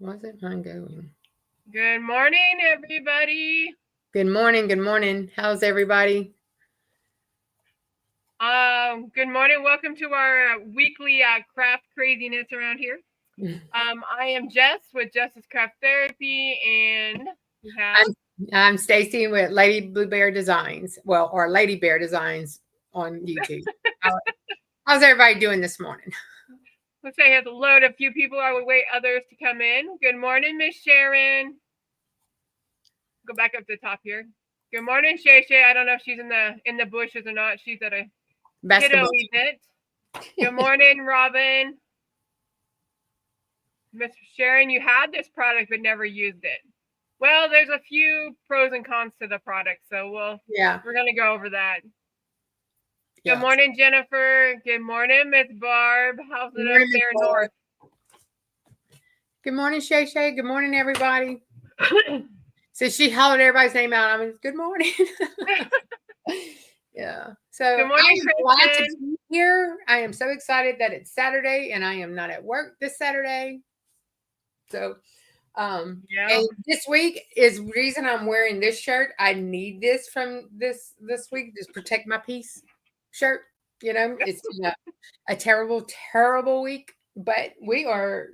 Why is it not going? Good morning, everybody. Good morning. Good morning. How's everybody? Good morning. Welcome to our weekly craft craziness around here. I am Jess with Jess's Craft Therapy, and we have. I'm Stacy with Lady Blue Bear Designs. Well, or Lady Bear Designs on YouTube. How's everybody doing this morning? Let's say I have to load a few people. I would wait others to come in. Good morning, Miss Sharon. Go back up to the top here. Good morning, Shay Shay. I don't know if she's in the bushes or not. She's at a kiddo event. Good morning, Robin. Miss Sharon, you had this product but never used it. Well, there's a few pros and cons to the product, so we're gonna go over that. Yes. Good morning, Jennifer. Good morning, Miss Barb. How's it up there north? Good morning, Shay Shay. Good morning, everybody. So she hollered everybody's name out. I mean, good morning. Yeah. So good morning, I am glad to be here. I am so excited that it's Saturday and I am not at work this Saturday. So and this week is reason I'm wearing this shirt. I need this from this week, just protect my peace shirt. You know, it's a terrible, terrible week, but we are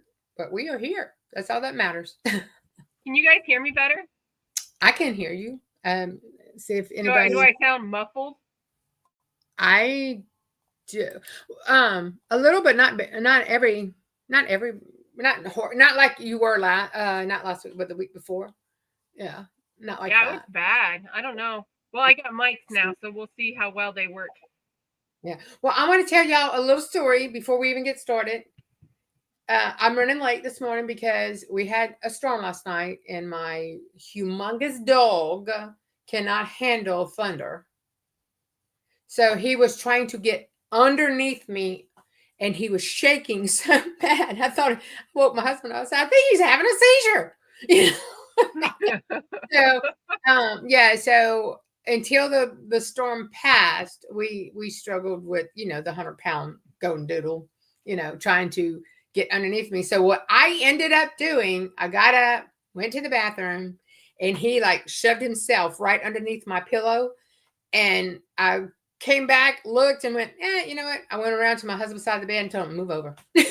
here. That's all that matters. Can you guys hear me better? I can hear you. See if anybody. Do I sound muffled? I do. A little, but not every. Not like you were not last week, but the week before. Yeah, not like that. Yeah, it was bad. I don't know. Well, I got mics now, so we'll see how well they work. Yeah. Well, I want to tell y'all a little story before we even get started. I'm running late this morning because we had a storm last night, and my humongous dog cannot handle thunder. So he was trying to get underneath me, and he was shaking so bad. I thought, woke my husband. I said, I think he's having a seizure. You know? So until the storm passed, we struggled with the 100-pound golden doodle, trying to get underneath me. So what I ended up doing, I got up, went to the bathroom, and he like shoved himself right underneath my pillow, and I came back, looked, and went, you know what? I went around to my husband's side of the bed and told him, move over. He's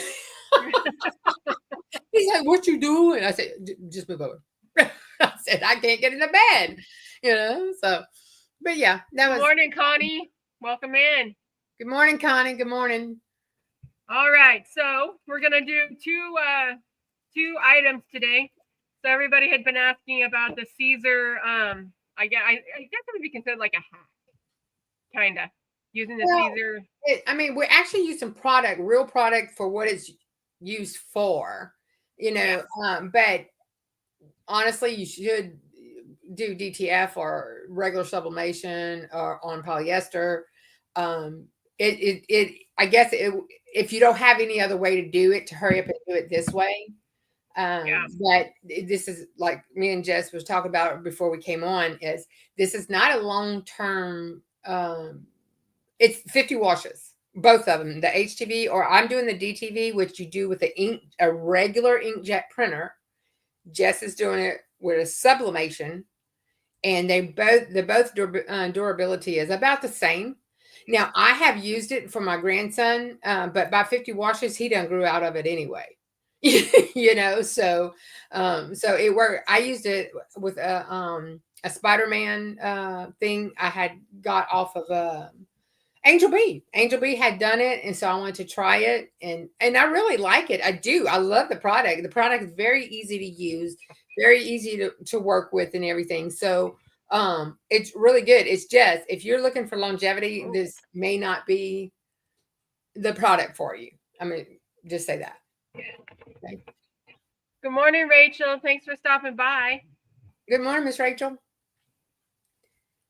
like, what you doing? I said, just move over. I said, I can't get in the bed, so, but yeah, that was. Good morning, Connie. Welcome in. Good morning, Connie. Good morning. All right, so we're going to do two items today. So everybody had been asking about the Siser, I guess it would be considered like a hack, kind of, using the Siser. I mean, we're actually using real product for what it's used for, but honestly, you should do DTF or regular sublimation or on polyester. I guess if you don't have any other way to do it, to hurry up and do it this way. But this is like me and Jess was talking about before we came on, is this is not a long-term, it's 50 washes, both of them, the HTV, or I'm doing the DTV, which you do with a regular inkjet printer. Jess is doing it with a sublimation, and the durability is about the same. Now, I have used it for my grandson, but by 50 washes, he done grew out of it anyway. So it worked. I used it with a Spider-Man thing I had got off of Angel B. Angel B had done it, and so I wanted to try it, and I really like it. I do. I love the product. The product is very easy to use, very easy to work with, and everything. So it's really good. It's just, if you're looking for longevity, this may not be the product for you. I mean, just say that. Okay. Good morning, Rachel. Thanks for stopping by. Good morning, Miss Rachel.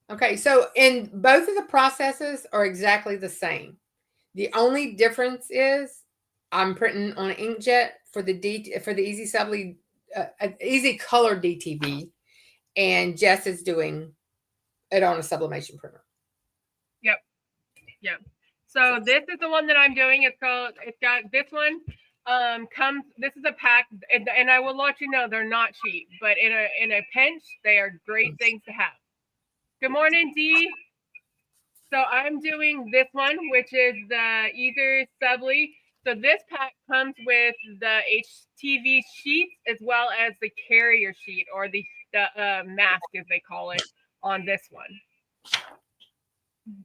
Okay, so in both of the processes are exactly the same. The only difference is I'm printing on an inkjet for the Easy Subli, Easy Color DTV, and Jess is doing it on a sublimation printer. Yep. So this is the one that I'm doing. It's got this one. comes. This is a pack, and I will let you know they're not cheap, but in a pinch, they are great things to have. Good morning, Dee. So I'm doing this one, which is the either Subli. So this pack comes with the HTV sheet as well as the carrier sheet, or the mask, as they call it, on this one.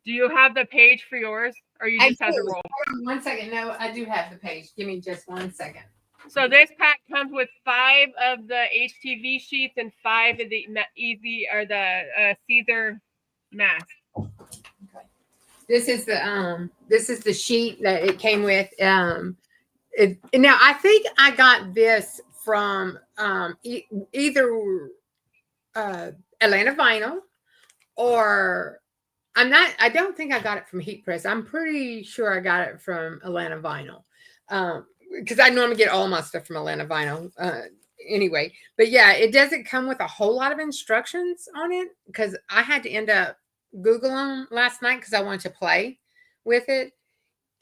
Do you have the page for yours, or you just have the roll? 1 second. No, I do have the page. Give me just 1 second. So this pack comes with 5 of the HTV sheets and 5 of the easy or the Siser mask. Okay. This is the sheet that it came with. Now I think I got this from either Atlanta Vinyl, or I don't think I got it from Heat Press. I'm pretty sure I got it from Atlanta Vinyl. Because I normally get all my stuff from Atlanta Vinyl anyway. But yeah, it doesn't come with a whole lot of instructions on it, because I had to end up Googling last night because I wanted to play with it.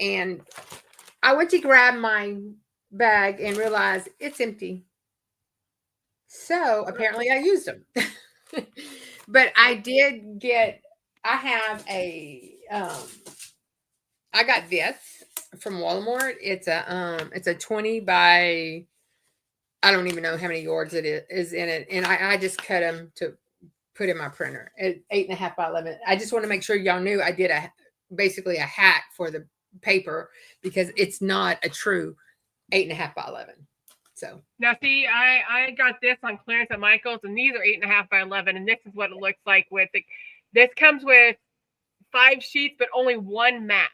And I went to grab my bag and realized it's empty. So apparently I used them. But I did get, I have I got this from Walmart. It's a 20 by, I don't even know how many yards it is in it. And I just cut them to put in my printer at 8.5 by 11. I just want to make sure y'all knew I did basically a hack for the paper, because it's not a true 8.5 by 11. So now, see, I got this on clearance at Michael's, and these are 8.5 by 11, and this is what it looks like with it. This comes with 5 sheets, but only 1 mask,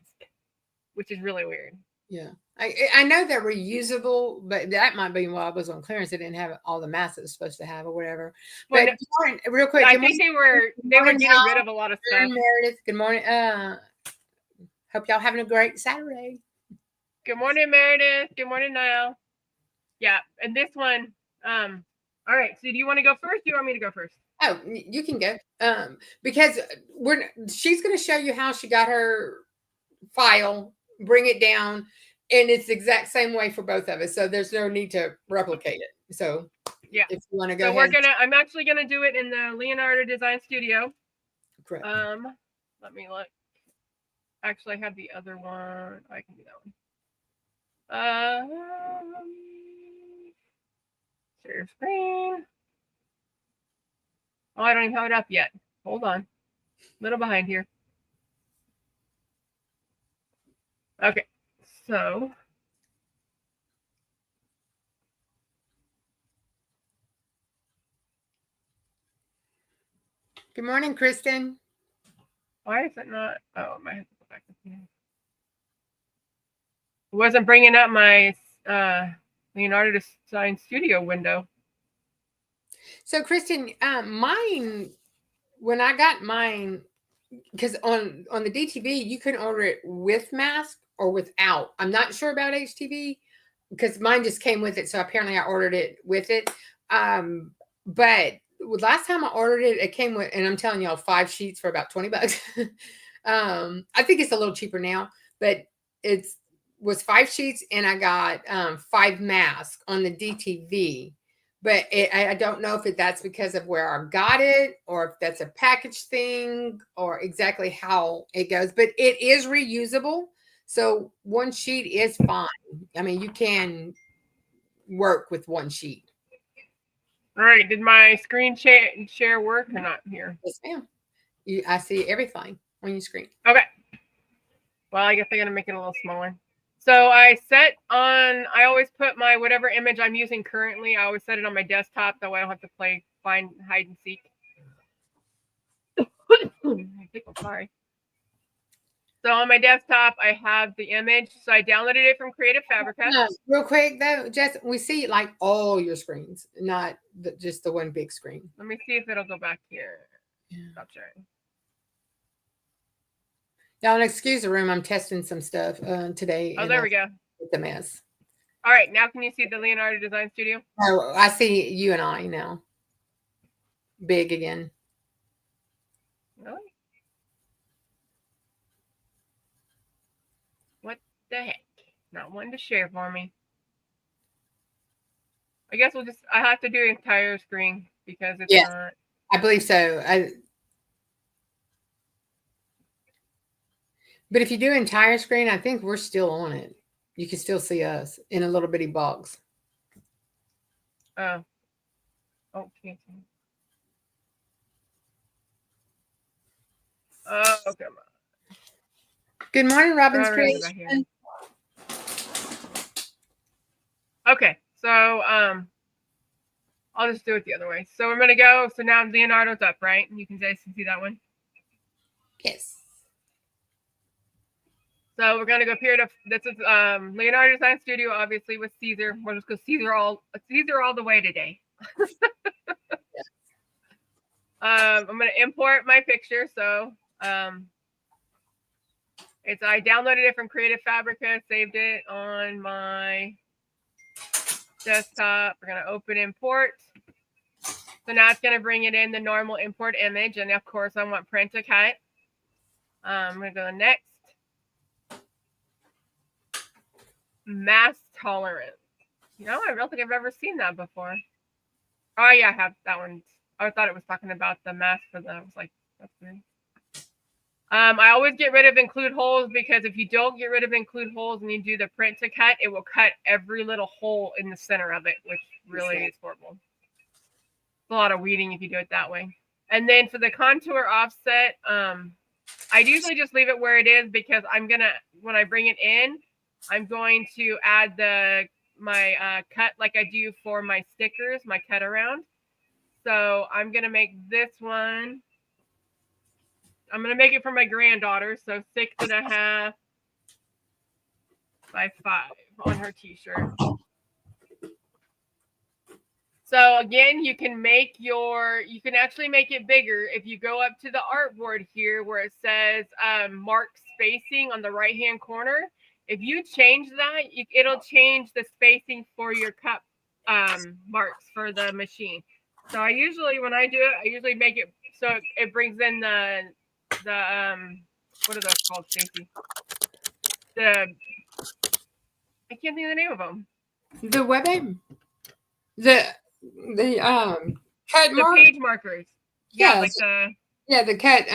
which is really weird. Yeah, I know they're reusable, but that might be why I was on clearance. It didn't have all the mass it was supposed to have or whatever. But real quick, I think they were getting rid of a lot of stuff. Meredith, good morning. Hope y'all having a great Saturday. Good morning, Meredith. Good morning, Niall. Yeah, and this one, all right. So do you want to go first? Do you want me to go first? Oh, you can go. Because she's going to show you how she got her file, bring it down, and it's the exact same way for both of us. So there's no need to replicate it. So yeah, if you want to go, I'm actually gonna do it in the Leonardo Design Studio. Correct. Let me look. Actually, I have the other one. I can do that one. Share screen. Oh, I don't even have it up yet. Hold on. A little behind here. Okay. So. Good morning, Kristen. Why is it not? Oh, I have to go back to here. It wasn't bringing up my Leonardo Design Studio window. So, Kristen, mine, when I got mine, because on the DTV you can order it with mask or without. I'm not sure about HTV because mine just came with it, so apparently I ordered it with it. But last time I ordered it, it came with, and I'm telling y'all, 5 sheets for about $20. I think it's a little cheaper now, but was 5 sheets, and I got 5 masks on the DTV. But I don't know if that's because of where I got it, or if that's a package thing, or exactly how it goes. But it is reusable, so 1 sheet is fine. I mean, you can work with 1 sheet. All right. Did my screen share work or not here? Yes, ma'am. I see everything on your screen. Okay. Well, I guess I got to make it a little smaller. So I always put my whatever image I'm using currently, I always set it on my desktop. That way I don't have to find hide and seek. Sorry. So on my desktop, I have the image. So I downloaded it from Creative Fabrica. Real quick though, Jess, we see like all your screens, not just the one big screen. Let me see if it'll go back here. Yeah. Stop sharing. Y'all excuse the room. I'm testing some stuff today. Oh, there we go. It's a mess. All right, now can you see the Leonardo Design Studio? Oh, I see you and I now. Big again. Really? What the heck? Not one to share for me. I guess I have to do entire screen because it's Yes, not. I believe so. But if you do entire screen, I think we're still on it. You can still see us in a little bitty box. Oh, can't see. Oh, come on. Good morning, Robin's Oh, we're gonna go back here. Creation. Okay, so I'll just do it the other way. So we're gonna go. So now Leonardo's up, right? You can guys see that one. Yes. So we're gonna go up here to this is Leonardo Design Studio, obviously with Siser. We'll just go Siser all the way today. I'm gonna import my picture. So I downloaded it from Creative Fabrica, saved it on my desktop. We're gonna open import. So now it's gonna bring it in the normal import image, and of course I want print to cut. I'm gonna go next. Mass tolerance. I don't think I've ever seen that before. Oh yeah, I have that one. I thought it was talking about the mask for the. I was like, that's weird. I always get rid of include holes because if you don't get rid of include holes and you do the print to cut, it will cut every little hole in the center of it, which really is horrible. It's a lot of weeding if you do it that way. And then for the contour offset, I usually just leave it where it is because when I bring it in, I'm going to add my cut like I do for my stickers, my cut around. So I'm going to make this one. I'm going to make it for my granddaughter. So 6.5 by 5 on her t-shirt. So again, you can actually make it bigger if you go up to the artboard here where it says mark spacing on the right-hand corner. If you change that, it'll change the spacing for your cup marks for the machine. So when I do it, I usually make it so it brings in the what are those called, Stacey? I can't think of the name of them. The web aim. The cut the page markers. Yeah, like the cut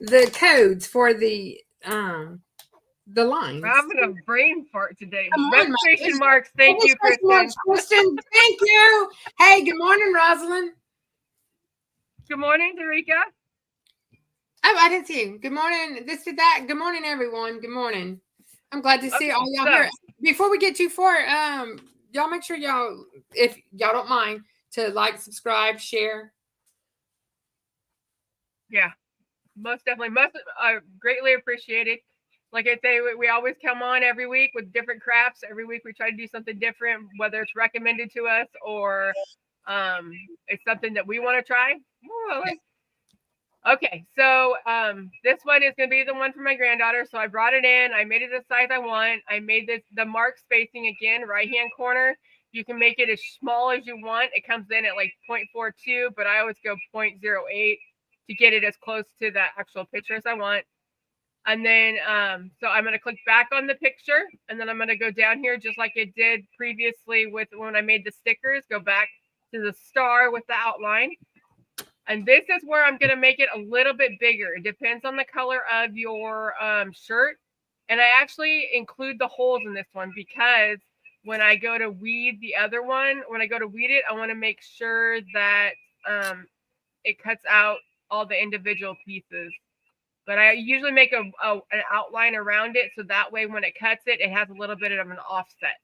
the codes for the lines. I'm gonna brain fart today. Registration marks. Thank you, Kristen. Thank you. Hey, good morning, Rosalind. Good morning, Derica. Oh, I didn't see you. Good morning. This is that. Good morning, everyone. Good morning. I'm glad to see all y'all here. Before we get too far, y'all make sure y'all, if y'all don't mind, to like, subscribe, share. Yeah, most definitely. I greatly appreciate it. Like I say, we always come on every week with different crafts. Every week we try to do something different, whether it's recommended to us or it's something that we want to try. Okay, so this one is going to be the one for my granddaughter. So I brought it in. I made it the size I want. I made the mark spacing again, right-hand corner. You can make it as small as you want. It comes in at like 0.42, but I always go 0.08 to get it as close to the actual picture as I want. And then, so I'm going to click back on the picture, and then I'm going to go down here just like it did previously with when I made the stickers. Go back to the star with the outline. And this is where I'm going to make it a little bit bigger. It depends on the color of your shirt. And I actually include the holes in this one because when I go to weed the other one, when I go to weed it, I want to make sure that it cuts out all the individual pieces. But I usually make an outline around it. So that way when it cuts it, it has a little bit of an offset.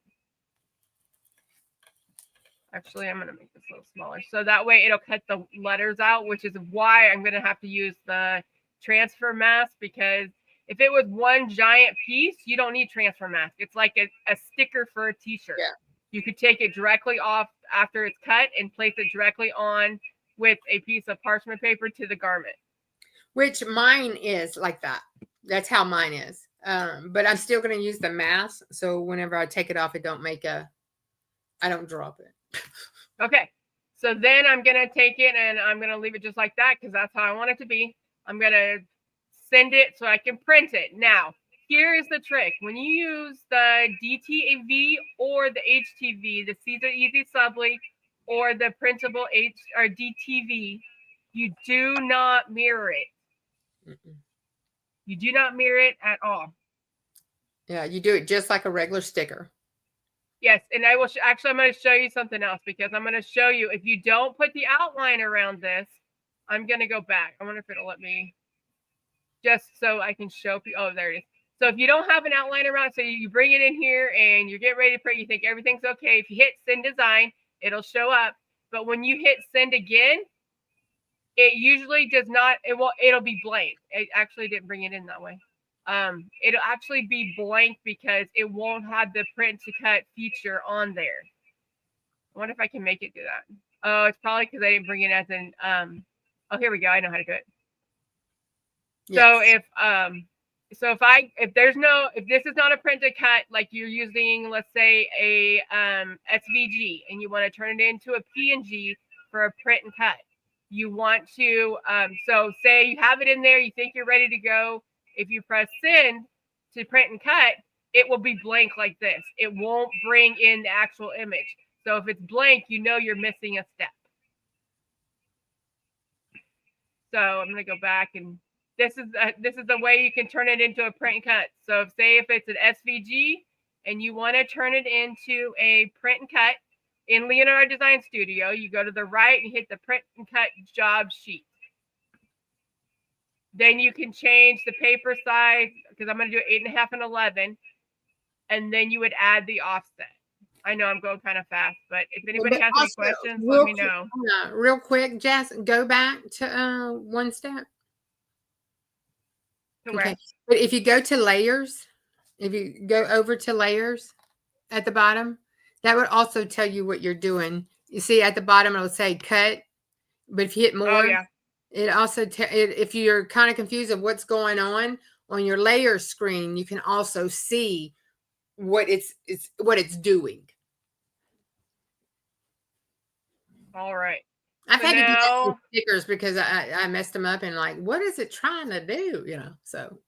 Actually, I'm going to make this a little smaller. So that way it'll cut the letters out, which is why I'm going to have to use the transfer mask, because if it was one giant piece, you don't need transfer mask. It's like a sticker for a t-shirt. Yeah. You could take it directly off after it's cut and place it directly on with a piece of parchment paper to the garment. Which mine is like that. That's how mine is. But I'm still going to use the mask. So whenever I take it off, I don't drop it. Okay. So then I'm going to take it and I'm going to leave it just like that because that's how I want it to be. I'm going to send it so I can print it. Now, here is the trick. When you use the DTV or the HTV, the Siser Easy Subli or the printable DTV, you do not mirror it. You do not mirror it at all. Yeah, you do it just like a regular sticker. Yes, and I will actually, I'm going to show you something else, because I'm going to show you, if you don't put the outline around this, I'm going to go back. I wonder if it'll let me, just so I can show people. Oh, there it is. So if you don't have an outline around, so you bring it in here and you get ready to print, you think everything's okay. If you hit send design, it'll show up. But when you hit send again, it usually does not, it'll be blank. It actually didn't bring it in that way. It'll actually be blank because it won't have the print to cut feature on there. I wonder if I can make it do that. Oh, it's probably because I didn't bring it as an, oh, here we go. I know how to do it. Yes. So if this is not a print to cut, like you're using, let's say a SVG, and you want to turn it into a PNG for a print and cut, you want to, so say you have it in there, you think you're ready to go. If you press send to print and cut, it will be blank like this. It won't bring in the actual image. So if it's blank, you know you're missing a step. So I'm going to go back, and this is the way you can turn it into a print and cut. So say if it's an SVG and you want to turn it into a print and cut in Leonardo Design Studio, you go to the right and hit the print and cut job sheet. Then you can change the paper size, because I'm going to do 8.5 and 11, and then you would add the offset. I know I'm going kind of fast, but if anybody has any questions, let me know. Real quick, Jess, go back to one step. Okay. But if you go to layers, if you go over to layers at the bottom, that would also tell you what you're doing. You see at the bottom, it'll say cut, but if you hit more, it also, if you're kind of confused of what's going on your layer screen, you can also see what it's doing. All right. I've had to do that with stickers because I messed them up and like, what is it trying to do? You know, so.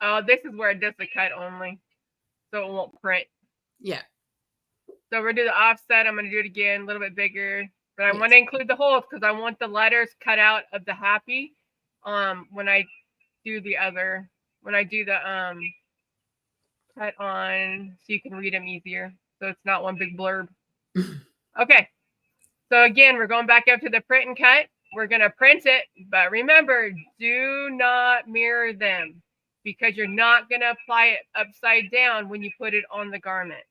Oh, this is where it does the cut only, so it won't print. Yeah. So we're going to do the offset. I'm going to do it again, a little bit bigger, but I want to include the holes because I want the letters cut out of the happy. When I do the cut on, so you can read them easier, so it's not one big blurb. Okay. So again, we're going back up to the print and cut. We're going to print it, but remember, do not mirror them because you're not going to apply it upside down when you put it on the garment.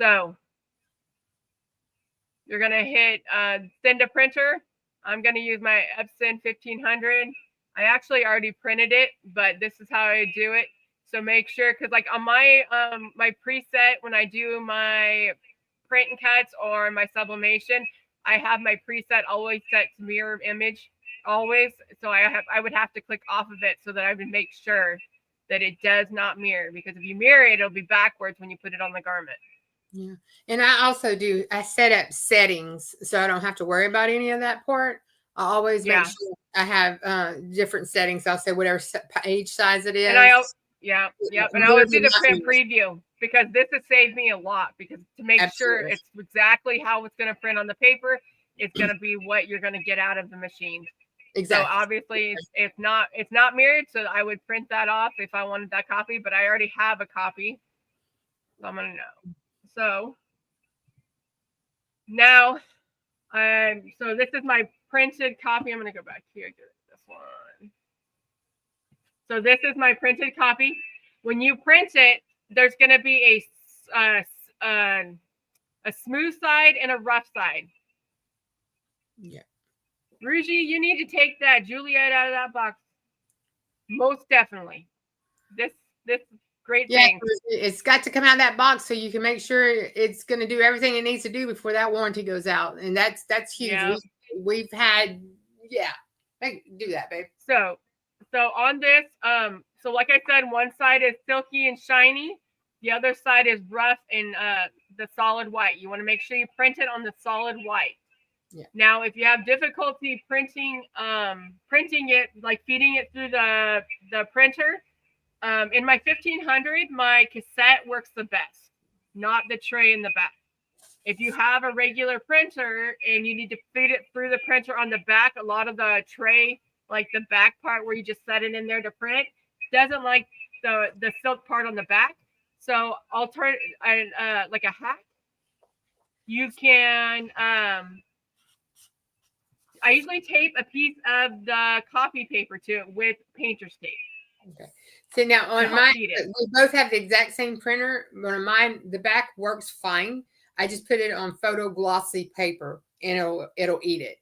So you're going to hit send to printer. I'm going to use my Epson 1500. I actually already printed it, but this is how I do it. So make sure, because like on my my preset, when I do my print and cuts or my sublimation, I have my preset always set to mirror image always. So I would have to click off of it so that I would make sure that it does not mirror, because if you mirror it, it'll be backwards when you put it on the garment. Yeah. And I also I set up settings so I don't have to worry about any of that part. I always make sure I have different settings. I'll say whatever page size it is. And and I always do the print preview because this has saved me a lot, because to make sure it's exactly how it's going to print on the paper, it's going to be what you're going to get out of the machine. Exactly. So obviously it's not mirrored, so I would print that off if I wanted that copy, but I already have a copy. So I'm going to know. So now, so this is my printed copy. I'm going to go back here, get this one. So this is my printed copy. When you print it, there's going to be a smooth side and a rough side. Yeah. Ruji, you need to take that Juliet out of that box. Most definitely. This great thing. It's got to come out of that box so you can make sure it's going to do everything it needs to do before that warranty goes out. And that's huge. Yeah. We've had, do that, babe. So on this, so like I said, one side is silky and shiny. The other side is rough and the solid white. You want to make sure you print it on the solid white. Yeah. Now, if you have difficulty printing it, like feeding it through the printer, in my 1500, my cassette works the best, not the tray in the back. If you have a regular printer and you need to feed it through the printer on the back, a lot of the tray, like the back part where you just set it in there to print, doesn't like the silk part on the back. So like a hack, you can I usually tape a piece of the copy paper to it with painter's tape. Okay. So now on mine, we both have the exact same printer. But on mine, the back works fine. I just put it on photo glossy paper and it'll eat it.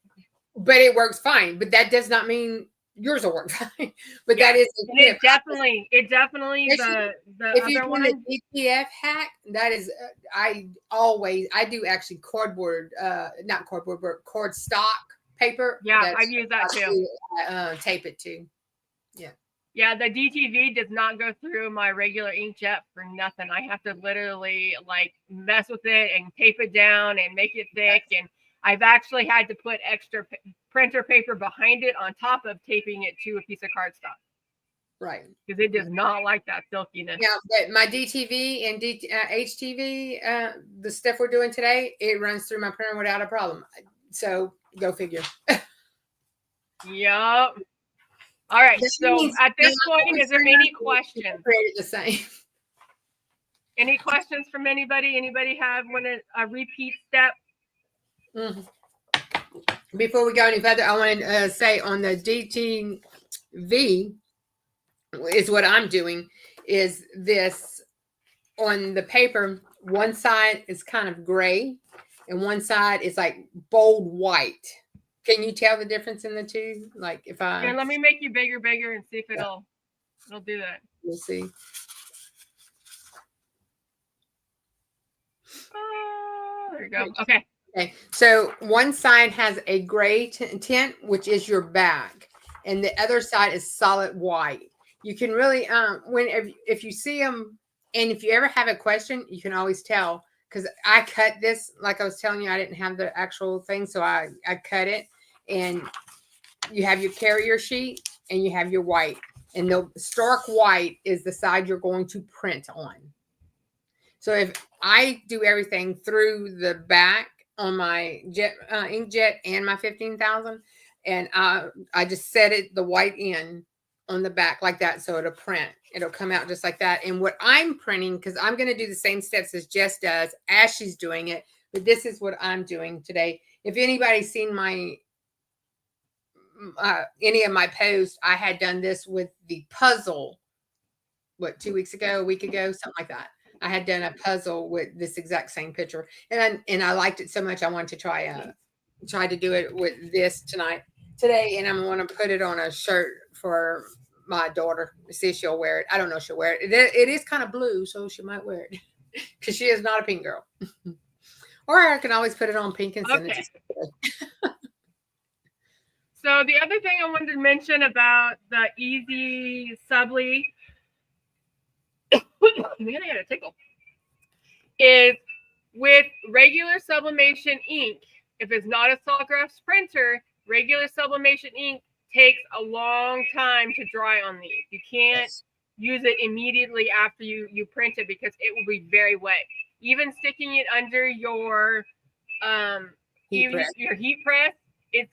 But it works fine. But that does not mean yours will work fine. But that is it definitely the if other you one. The DTF hack, that is I do actually cardboard, not cardboard, but cord stock paper. Yeah, I've used that too. Tape it too. Yeah. Yeah, the DTV does not go through my regular inkjet for nothing. I have to literally like mess with it and tape it down and make it thick. And I've actually had to put extra printer paper behind it on top of taping it to a piece of cardstock. Right. Because it does not like that silkiness. Yeah, but my DTV and HTV, the stuff we're doing today, it runs through my printer without a problem. So go figure. Yep. All right. So at this point, is there any questions? The same. Any questions from anybody? Anybody have a repeat step? Mm-hmm. Before we go any further, I want to say on the DTV is what I'm doing is this on the paper. One side is kind of gray and one side is like bold white. Can you tell the difference in the two? Like if I let me make you bigger and see if it'll do that. We'll see. There you go. Okay. Okay. So one side has a gray tint, which is your back, and the other side is solid white. You can really if you see them, and if you ever have a question, you can always tell. Because I cut this, like I was telling you, I didn't have the actual thing, so I cut it. And you have your carrier sheet, and you have your white. And the stark white is the side you're going to print on. So if I do everything through the back on my inkjet and my 15,000, and I just set it the white in on the back like that, so it'll print. It'll come out just like that. And what I'm printing, because I'm going to do the same steps as Jess does as she's doing it, but this is what I'm doing today. If anybody's seen my any of my posts, I had done this with the puzzle. What, 2 weeks ago, a week ago, something like that. I had done a puzzle with this exact same picture, and I liked it so much I wanted to try to do it with this today, and I'm going to put it on a shirt for my daughter to see if she'll wear it. I don't know if she'll wear it. It is kind of blue, so she might wear it because she is not a pink girl. Or I can always put it on pink and send it to So the other thing I wanted to mention about the Easy Subli, man, I got a tickle, is with regular sublimation ink, if it's not a Saltgraphs printer, regular sublimation ink takes a long time to dry on these. You can't use it immediately after you print it because it will be very wet. Even sticking it under your heat press, it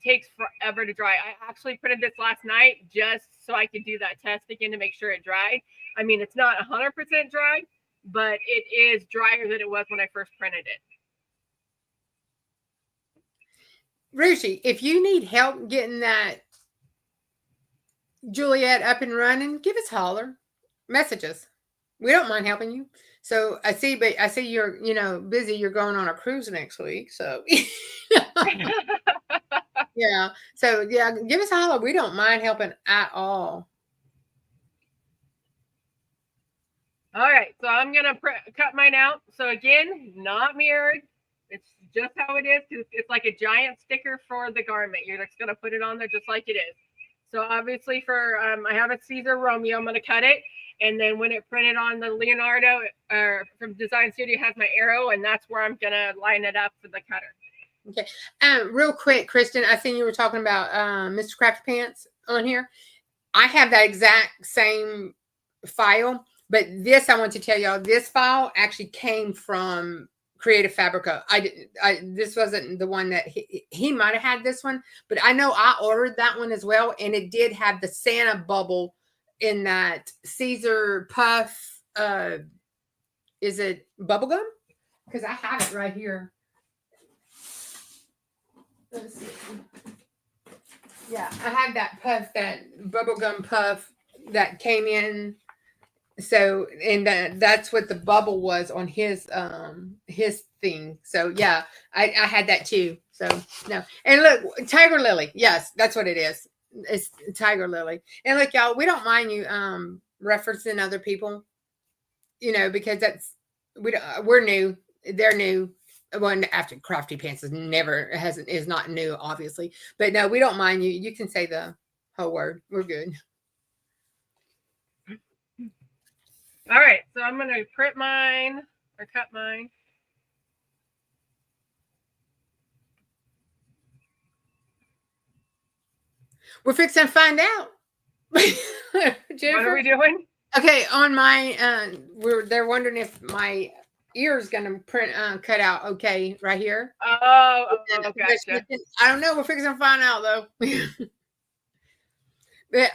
takes forever to dry. I actually printed this last night just so I could do that test again to make sure it dried. I mean, it's not 100% dry, but it is drier than it was when I first printed it. Ruchi, if you need help getting that Juliet up and running, give us a holler. Message us. We don't mind helping you. So I see you're busy. You're going on a cruise next week. So yeah. So yeah, give us a holler. We don't mind helping at all. All right. So I'm going to cut mine out. So again, not mirrored. It's just how it is. It's like a giant sticker for the garment. You're just going to put it on there just like it is. So obviously for, I have a Siser Romeo, I'm going to cut it. And then when it printed on the Leonardo from Design Studio, it has my arrow, and that's where I'm going to line it up for the cutter. Okay. Real quick, Kristen, I think you were talking about Mr. Crafty Pants on here. I have that exact same file, but this I want to tell y'all. This file actually came from Creative Fabrica. This wasn't the one that he might have had this one, but I know I ordered that one as well, and it did have the Santa bubble in that Siser puff. Is it bubblegum? Because I have it right here. Let's see. Yeah, I have that puff, that bubblegum puff that came in. So, and that's what the bubble was on his thing. So yeah, I had that too. So no, and look, Tiger Lily. Yes, that's what it is. It's Tiger Lily. And look, y'all, we don't mind you referencing other people, because we're new, they're new. One after Crafty Pants is not new, obviously, but no, we don't mind you. You can say the whole word. We're good. All right, so I'm going to print mine or cut mine. We're fixing to find out. What are we doing? Okay, on my they're wondering if my ear is gonna cut out. Okay, right here. Oh, gotcha. I don't know. We're fixing to find out though. But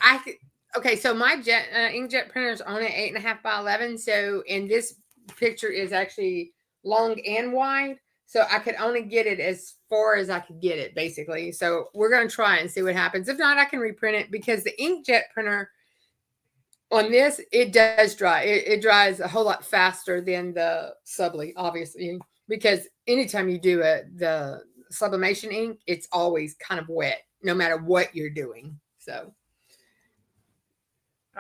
okay. So my inkjet printer is on at 8.5 by 11. So, and this picture is actually long and wide. So I could only get it as far as I could get it, basically. So we're gonna try and see what happens. If not, I can reprint it because the inkjet printer on this, it does dry. It dries a whole lot faster than the Subli, obviously, because anytime you do the sublimation ink, it's always kind of wet, no matter what you're doing. So,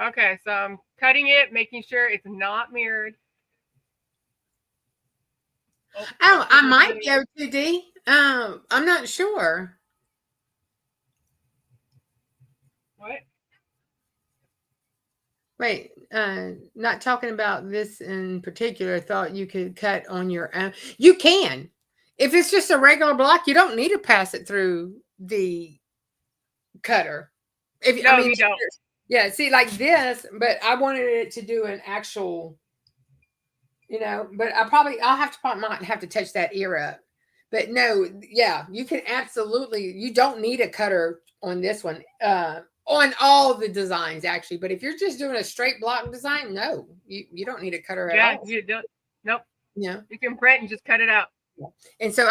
okay, so I'm cutting it, making sure it's not mirrored. Oh, I might go 2D. I'm not sure. What? Wait, not talking about this in particular. I thought you could cut on your own. You can. If it's just a regular block, you don't need to pass it through the cutter. You don't. Yeah, see, like this, but I wanted it to do an actual, but might have to touch that ear up. But no, yeah, you can absolutely, you don't need a cutter on this one. On all the designs actually, but if you're just doing a straight block design, no, you don't need a cutter at all. You don't. Nope. Yeah, you can print and just cut it out. And so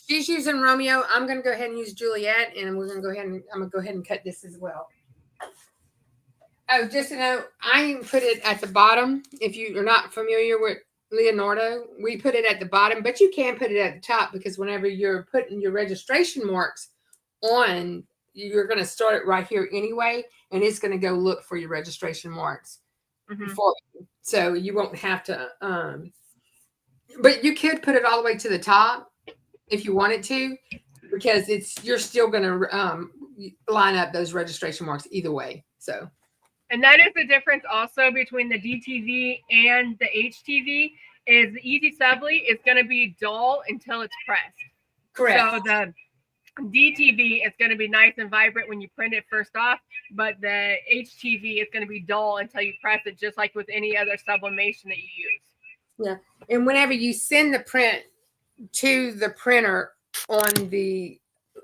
she's using Romeo. I'm gonna go ahead and use Juliet, and I'm gonna go ahead and cut this as well. Oh, just to know, I put it at the bottom. If you are not familiar with Leonardo, we put it at the bottom, but you can put it at the top because whenever you're putting your registration marks on, you're going to start it right here anyway, and it's going to go look for your registration marks for you. So you won't have to, but you could put it all the way to the top if you wanted to, because you're still going to line up those registration marks either way. So. And that is the difference also between the DTV and the HTV is the Easy Subli is going to be dull until it's pressed. Correct. So the DTV is going to be nice and vibrant when you print it first off, but the HTV is going to be dull until you press it, just like with any other sublimation that you use. Yeah. And whenever you send the print to the printer on the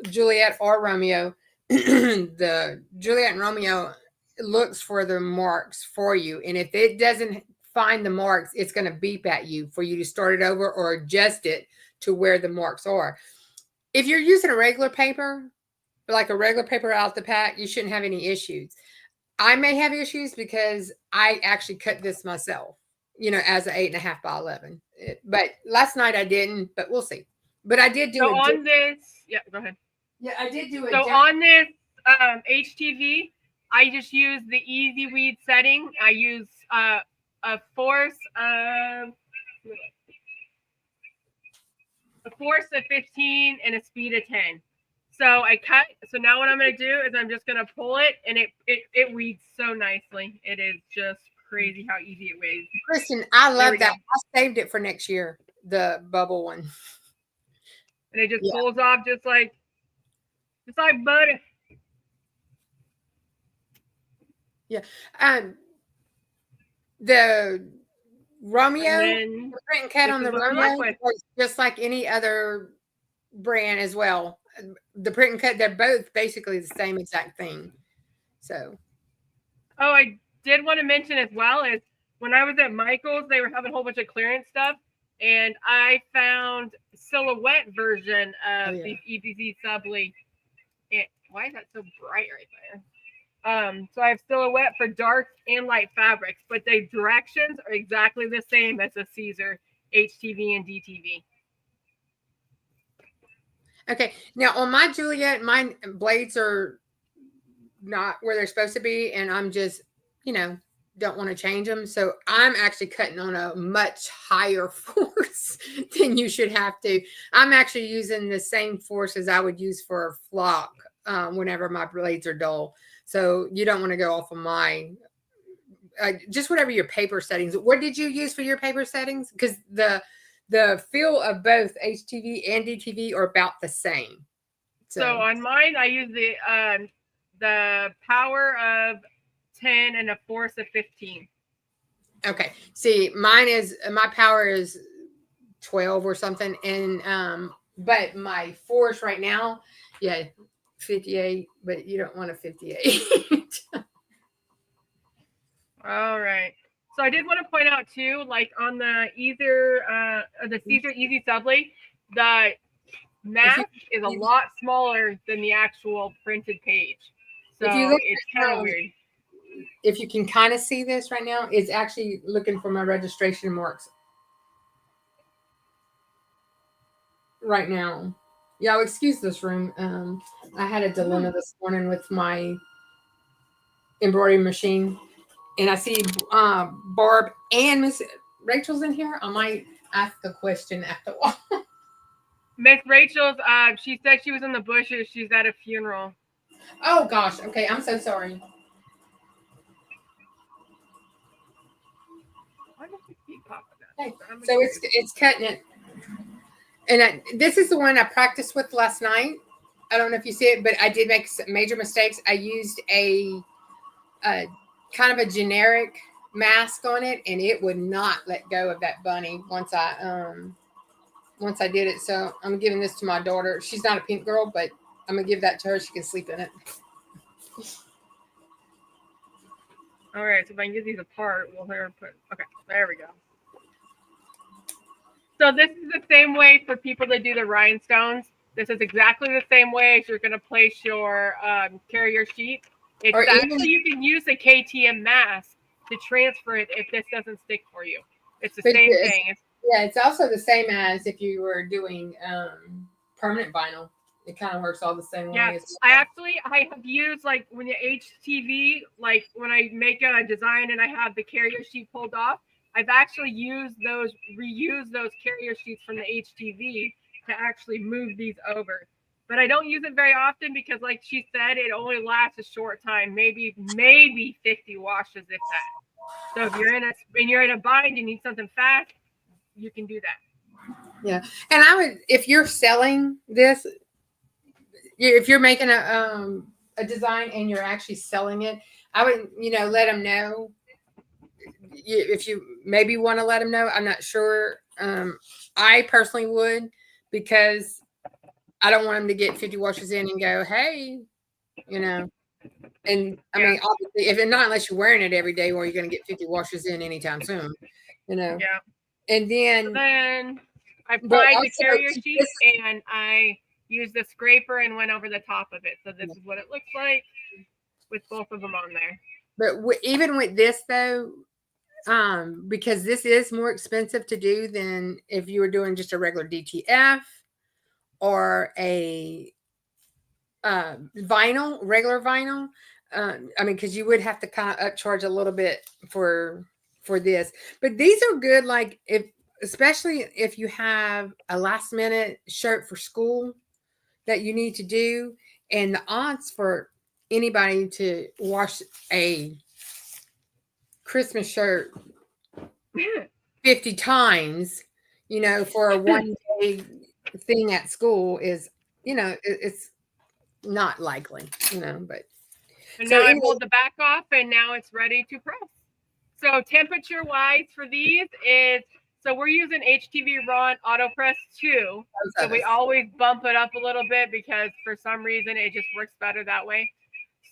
Juliet or Romeo, the Juliet and Romeo looks for the marks for you. And if it doesn't find the marks, it's going to beep at you for you to start it over or adjust it to where the marks are. If you're using a regular paper, like a regular paper out the pack, you shouldn't have any issues. I may have issues because I actually cut this myself, as an 8.5 by 11. But last night I didn't, but we'll see. But I did do so on this. Yeah, go ahead. Yeah, I did do it. So on this HTV, I just use the easy weed setting. I use a force of 15 and a speed of 10. So I cut. So now what I'm going to do is I'm just going to pull it, and it weeds so nicely. It is just crazy how easy it weeds. Kristen, I love that. I saved it for next year, the bubble one. and it just pulls off just like butter. Yeah. The Romeo, the print and cut on the Romeo, just like any other brand as well. The print and cut, they're both basically the same exact thing. So. Oh, I did want to mention as well is when I was at Michael's, they were having a whole bunch of clearance stuff, and I found silhouette version of these EBZ Subli. Why is that so bright right there? So I have silhouette for dark and light fabrics, but the directions are exactly the same as the Siser HTV and DTV. Okay, now on my Juliet, my blades are not where they're supposed to be, and I'm just, don't want to change them. So I'm actually cutting on a much higher force than you should have to. I'm actually using the same force as I would use for a flock whenever my blades are dull. So you don't want to go off of my, just whatever your paper settings. What did you use for your paper settings? Because the feel of both HTV and DTV are about the same. So on mine, I use the power of 10 and a force of 15. Okay. See, my power is 12 or something. And, but my force right now, 58, but you don't want a 58. All right. So I did want to point out too, like on the Siser Easy Subli, the mask is a lot smaller than the actual printed page. So it's kind of weird. If you can kind of see this right now, it's actually looking for my registration marks right now. Y'all excuse this room. I had a dilemma this morning with my embroidery machine, and I see Barb and Miss Rachel's in here. I might ask a question at the wall. Miss Rachel's, she said she was in the bushes. She's at a funeral. Oh gosh. Okay, I'm so sorry. Okay. So it's cutting it, and this is the one I practiced with last night. I don't know if you see it, but I did make some major mistakes. I used a kind of a generic mask on it, and it would not let go of that bunny once I did it. So I'm giving this to my daughter. She's not a pink girl, but I'm gonna give that to her. She can sleep in it. All right, so if I can get these apart, we'll hear put. Okay, there we go. So this is the same way for people that do the rhinestones. This is exactly the same way as you're going to place your carrier sheet. It's actually, you can use a KTM mask to transfer it if this doesn't stick for you. It's the same thing. It's also the same as if you were doing permanent vinyl. It kind of works all the same way. Yeah, I have used, like, when the HTV, like when I make a design and I have the carrier sheet pulled off, I've actually reused those carrier sheets from the HTV to actually move these over. But I don't use it very often because, like she said, it only lasts a short time, maybe 50 washes, if that. So if you're in a bind, you need something fast, you can do that. Yeah, and I would, if you're selling this, if you're making a design and you're actually selling it, I would, let them know. If you maybe want to let them know, I'm not sure. I personally would, because I don't want them to get 50 washes in and go, hey, And I mean, obviously, if not unless you're wearing it every day, or you're going to get 50 washes in anytime soon, Yeah. And then I applied the carrier sheet and I used the scraper and went over the top of it. So this is what it looks like with both of them on there. But even with this though, because this is more expensive to do than if you were doing just a regular DTF or a regular vinyl. I mean, because you would have to kind of upcharge a little bit for this, but these are good. Like especially if you have a last minute shirt for school that you need to do, and the odds for anybody to wash a Christmas shirt 50 times, for a 1 day thing at school is, it's not likely, but And so now I anyway, pulled the back off, and now it's ready to press. So temperature-wise for these is, so we're using HTV Ron Auto Press 2. So we always bump it up a little bit because for some reason it just works better that way.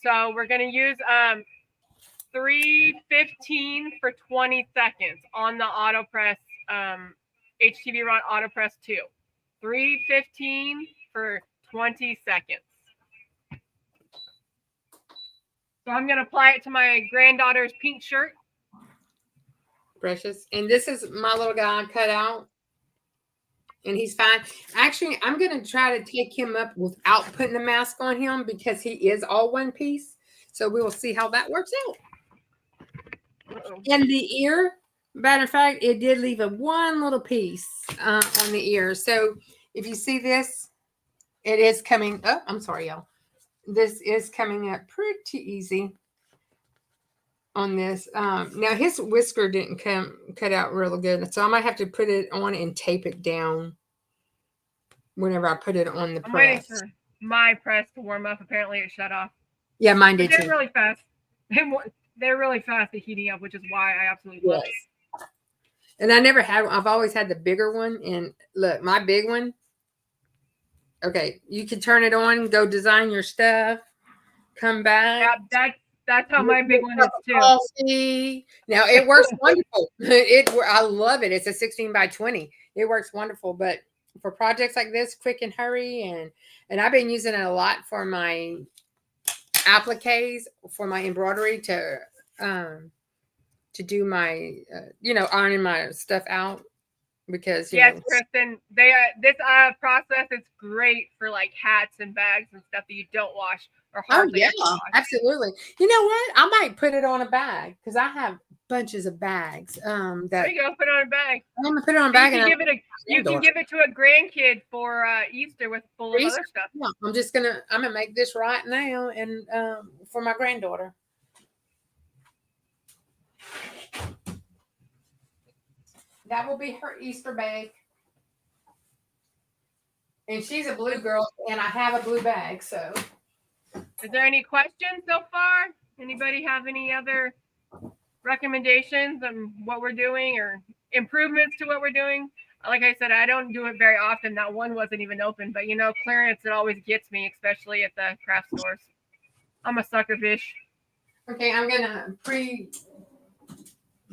So we're going to use 315 for 20 seconds on the Auto Press, HTV Ron Auto Press 2. 315 for 20 seconds. So I'm going to apply it to my granddaughter's pink shirt. Precious. And this is my little guy cut out. And he's fine. Actually, I'm going to try to take him up without putting a mask on him because he is all one piece. So we will see how that works out. And the ear, matter of fact, it did leave one little piece on the ear. So if you see this, it is coming up. I'm sorry, y'all. This is coming up pretty easy on this. Now his whisker didn't cut out real good, so I might have to put it on and tape it down whenever I put it on the press. I'm waiting for my press to warm up. Apparently it shut off. Yeah, mine did too. They're really fast. They're really fast at heating up, which is why I absolutely love it. And I've always had the bigger one. And look, my big one. Okay, you can turn it on, go design your stuff, come back. Yeah, that's how my big one is too. Coffee. Now it works wonderful. I love it. It's a 16 by 20. It works wonderful. But for projects like this, quick and hurry, and I've been using it a lot for my appliques, for my embroidery to do my ironing my stuff out. Because yes, Kristen, this process is great for like hats and bags and stuff that you don't wash or hardly wash. Absolutely. You know what? I might put it on a bag because I have bunches of bags. There you go, put it on a bag. I'm gonna put it on a bag, you can give it to a grandkid for Easter with full of other stuff. Yeah, I'm gonna make this right now and for my granddaughter. That will be her Easter bag. And she's a blue girl, and I have a blue bag, so. Is there any questions so far? Anybody have any other recommendations on what we're doing or improvements to what we're doing? Like I said, I don't do it very often. That one wasn't even open, but clearance, it always gets me, especially at the craft stores. I'm a sucker fish. Okay, I'm going to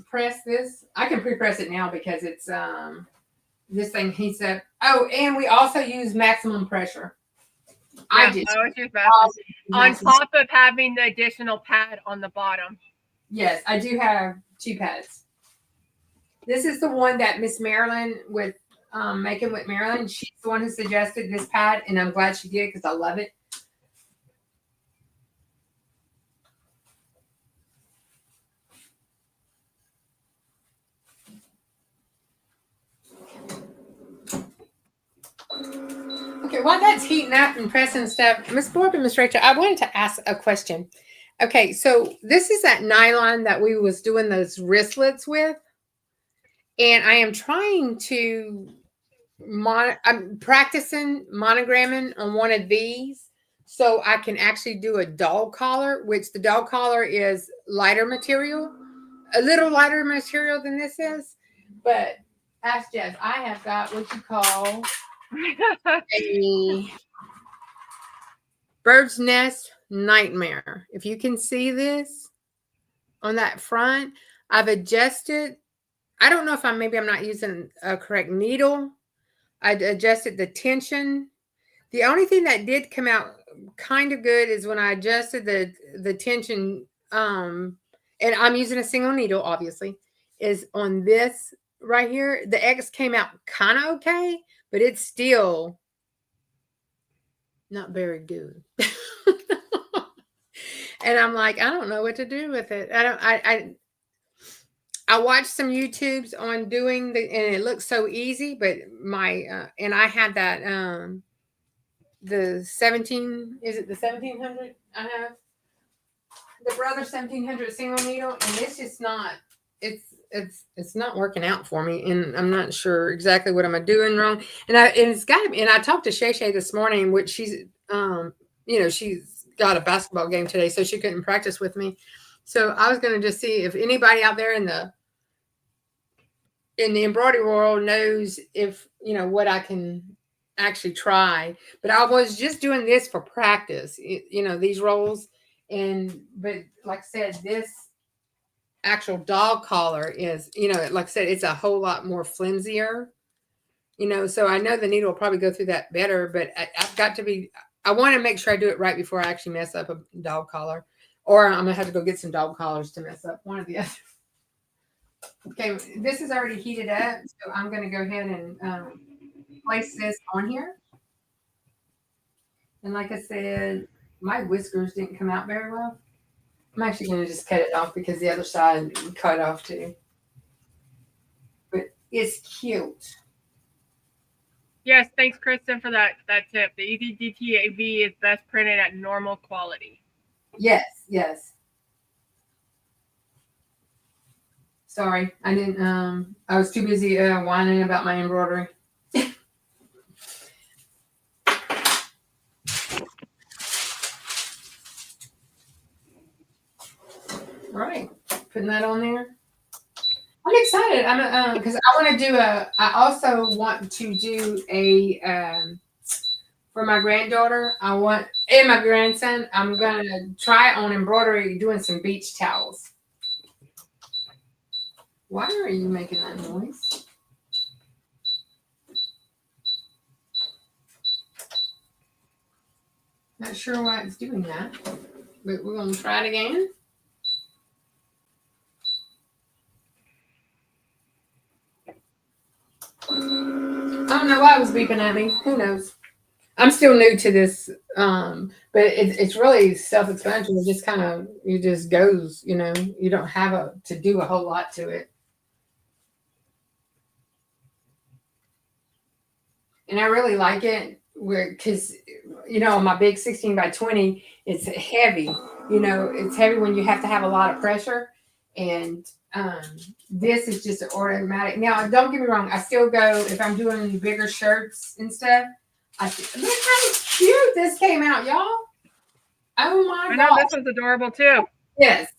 press this. I can pre-press it now because it's this thing heats up. Oh, and we also use maximum pressure. I do. On top of having the additional pad on the bottom. Yes, I do have 2 pads. This is the one that Miss Marilyn with Making with Marilyn. She's the one who suggested this pad, and I'm glad she did because I love it. Okay, while that's heating up and pressing stuff, Miss Barb and Miss Rachel, I wanted to ask a question. Okay, so this is that nylon that we was doing those wristlets with, and I am trying to I'm practicing monogramming on one of these so I can actually do a dog collar, which the dog collar is lighter material, a little lighter material than this is, but ask Jess, I have got what you call a bird's nest nightmare. If you can see this on that front, I've adjusted. I don't know if I'm not using a correct needle. I adjusted the tension. The only thing that did come out kind of good is when I adjusted the tension, and I'm using a single needle, obviously, is on this right here. The X came out kind of okay, but it's still not very good. And I'm like, I don't know what to do with it. I watched some YouTubes on doing and it looks so easy, but and I had that, the 17, is it the 1700? I have the Brother 1700 single needle, and it's just not, it's not working out for me, and I'm not sure exactly what I'm doing wrong. And it's got to be. And I talked to Shay Shay this morning, which she's she's got a basketball game today, so she couldn't practice with me. So I was going to just see if anybody out there in the embroidery world knows if what I can actually try. But I was just doing this for practice, these rolls, but like I said, this actual dog collar is, like I said, it's a whole lot more flimsier, so I know the needle will probably go through that better, but I want to make sure I do it right before I actually mess up a dog collar, or I'm gonna have to go get some dog collars to mess up one of the other. Okay, this is already heated up, so I'm gonna go ahead and place this on here. And like I said, my whiskers didn't come out very well. I'm actually going to just cut it off because the other side cut off too. But it's cute. Yes, thanks, Kristen, for that tip. The Easy DTV is best printed at normal quality. Yes, yes. Sorry, I didn't. I was too busy whining about my embroidery. All right, putting that on there. I'm excited. I'm because I want to do I also want to do a for my granddaughter. And my grandson. I'm gonna try on embroidery, doing some beach towels. Why are you making that noise? Not sure why it's doing that, but we're gonna try it again. I don't know why it was beeping at me. Who knows? I'm still new to this, but it's really self-explanatory. It just it just goes. You don't have to do a whole lot to it. And I really like it because my big 16 by 20, it's heavy. It's heavy when you have to have a lot of pressure, and this is just an automatic. Now, don't get me wrong. I still go if I'm doing bigger shirts and stuff. Look how cute this came out, y'all. Oh my god! This one's adorable too. Yes.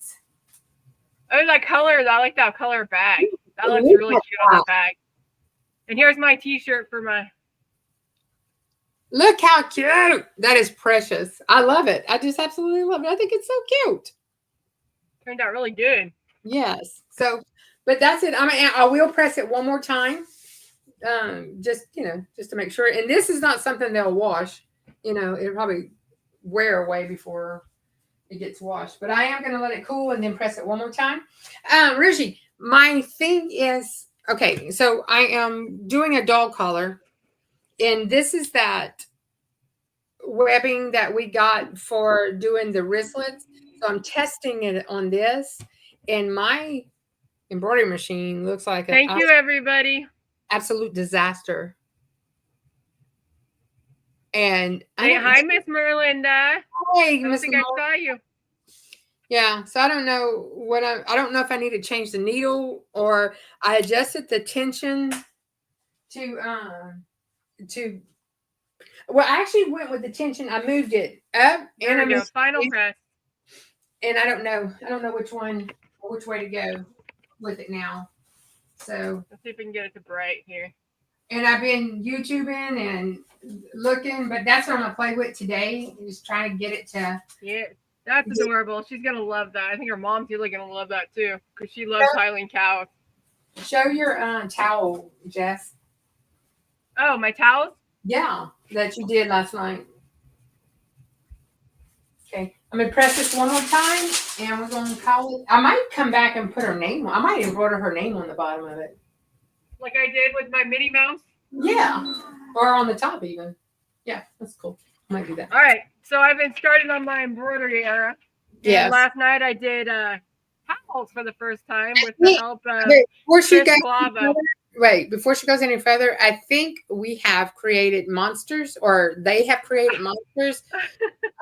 Oh, that color. I like that color bag. That looks really cute on the bag. And here's my T-shirt for my. Look how cute. That is precious. I love it. I just absolutely love it. I think it's so cute. Turned out really good. Yes. So, but that's it. I will press it one more time. Just to make sure. And this is not something they'll wash. It'll probably wear away before it gets washed. But I am going to let it cool and then press it one more time. Rishi, my thing is, okay, so I am doing a dog collar. And this is that webbing that we got for doing the wristlets. So I'm testing it on this. And my embroidery machine looks like Thank you, everybody. Absolute disaster. And hi, Miss Merlinda. Hey, Miss. I saw you. Yeah, so I don't know I don't know if I need to change the needle, or I adjusted the tension to well, I actually went with the tension. I moved it up. There we go. Final press. And I don't know which way to go with it now. So let's see if we can get it to bright here. And I've been YouTubing and looking, but that's what I'm gonna play with today. Is trying to get it to. Yeah, that's adorable. She's gonna love that. I think her mom's really gonna love that too, because she loves Highland cows. Show your towel, Jess. Oh, my towels? Yeah, that you did last night. Okay, I'm gonna press this one more time, and we're gonna call it. I might come back and put her name on. I might embroider her name on the bottom of it, like I did with my Minnie Mouse. Yeah, or on the top even. Yeah, that's cool. I might do that. All right, so I've been starting on my embroidery era. Yeah. Last night I did towels for the first time with the help of before she goes any further, I think we have created monsters, or they have created monsters.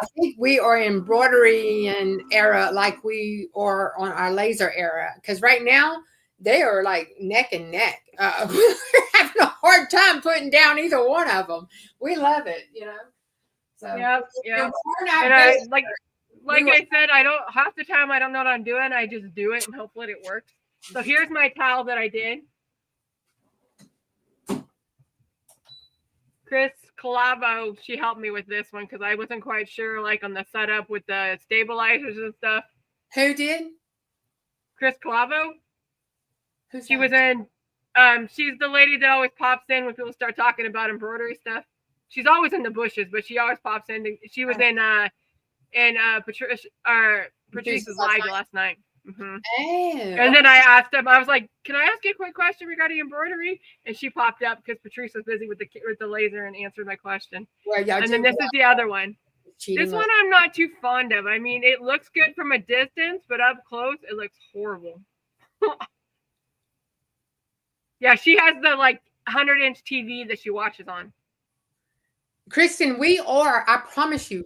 I think we are embroidery and era like we are on our laser era. Because right now, they are like neck and neck. We're having a hard time putting down either one of them. We love it, you know. So Yeah. and we're not And I basic. like I said, I don't half the time I don't know what I'm doing. I just do it and hopefully it works. So here's my towel that I did. Chris Calavo, she helped me with this one because I wasn't quite sure, like on the setup with the stabilizers and stuff. Who did? Chris Calavo. Who's She that? was in. She's the lady that always pops in when people start talking about embroidery stuff. She's always in the bushes, but she always pops in. She was in Patrice's live last night. Mm-hmm. Oh. And then I asked him, I was like, "Can I ask you a quick question regarding embroidery?" And she popped up because Patrice was busy with the laser and answered my question. Well, and then this is the other one. This one I'm not too fond of. I mean, it looks good from a distance, but up close, it looks horrible. Yeah, she has the like 100-inch TV that she watches on. Kristen, we are. I promise you.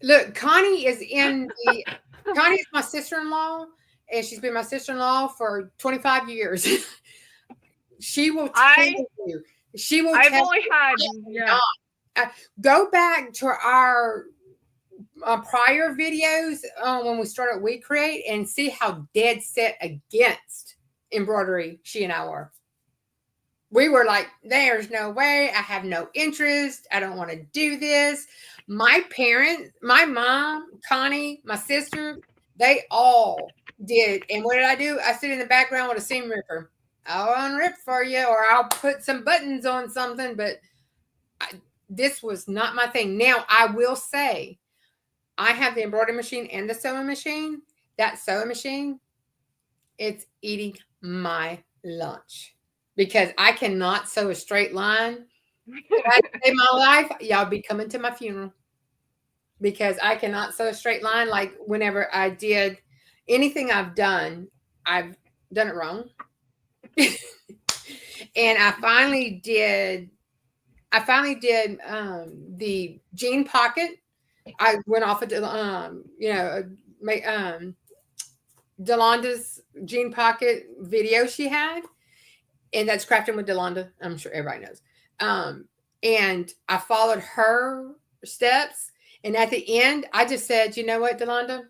Look. Connie is in the. Connie is my sister-in-law, and she's been my sister-in-law for 25 years. She will tell you. She will. I've only had. Yeah. Go back to our prior videos when we started We Create and see how dead set against embroidery she and I were. We were like, there's no way. I have no interest. I don't want to do this. My parents, my mom, Connie, my sister, they all did. And what did I do? I sit in the background with a seam ripper. I'll unrip for you, or I'll put some buttons on something. But this was not my thing. Now, I will say, I have the embroidery machine and the sewing machine. That sewing machine, it's eating my lunch. Because I cannot sew a straight line. In my life, y'all be coming to my funeral. Because I cannot sew a straight line. Like whenever I did anything I've done it wrong. And I finally did the jean pocket. I went off of Delanda's jean pocket video she had. And that's Crafting with Delonda. I'm sure everybody knows. And I followed her steps. And at the end, I just said, you know what, Delonda?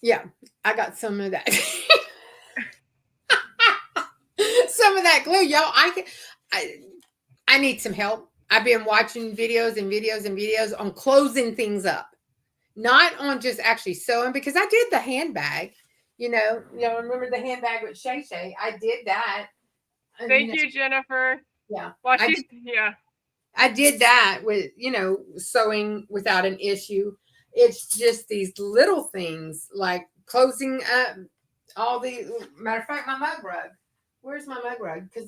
Yeah, I got some of that. Some of that glue, y'all. I need some help. I've been watching videos and videos and videos on closing things up. Not on just actually sewing, because I did the handbag. You know, remember the handbag with Shay Shay? I did that. Thank you, Jennifer. Yeah. Well, I did that with, sewing without an issue. It's just these little things like closing up all the, matter of fact, my mug rug. Where's my mug rug? Because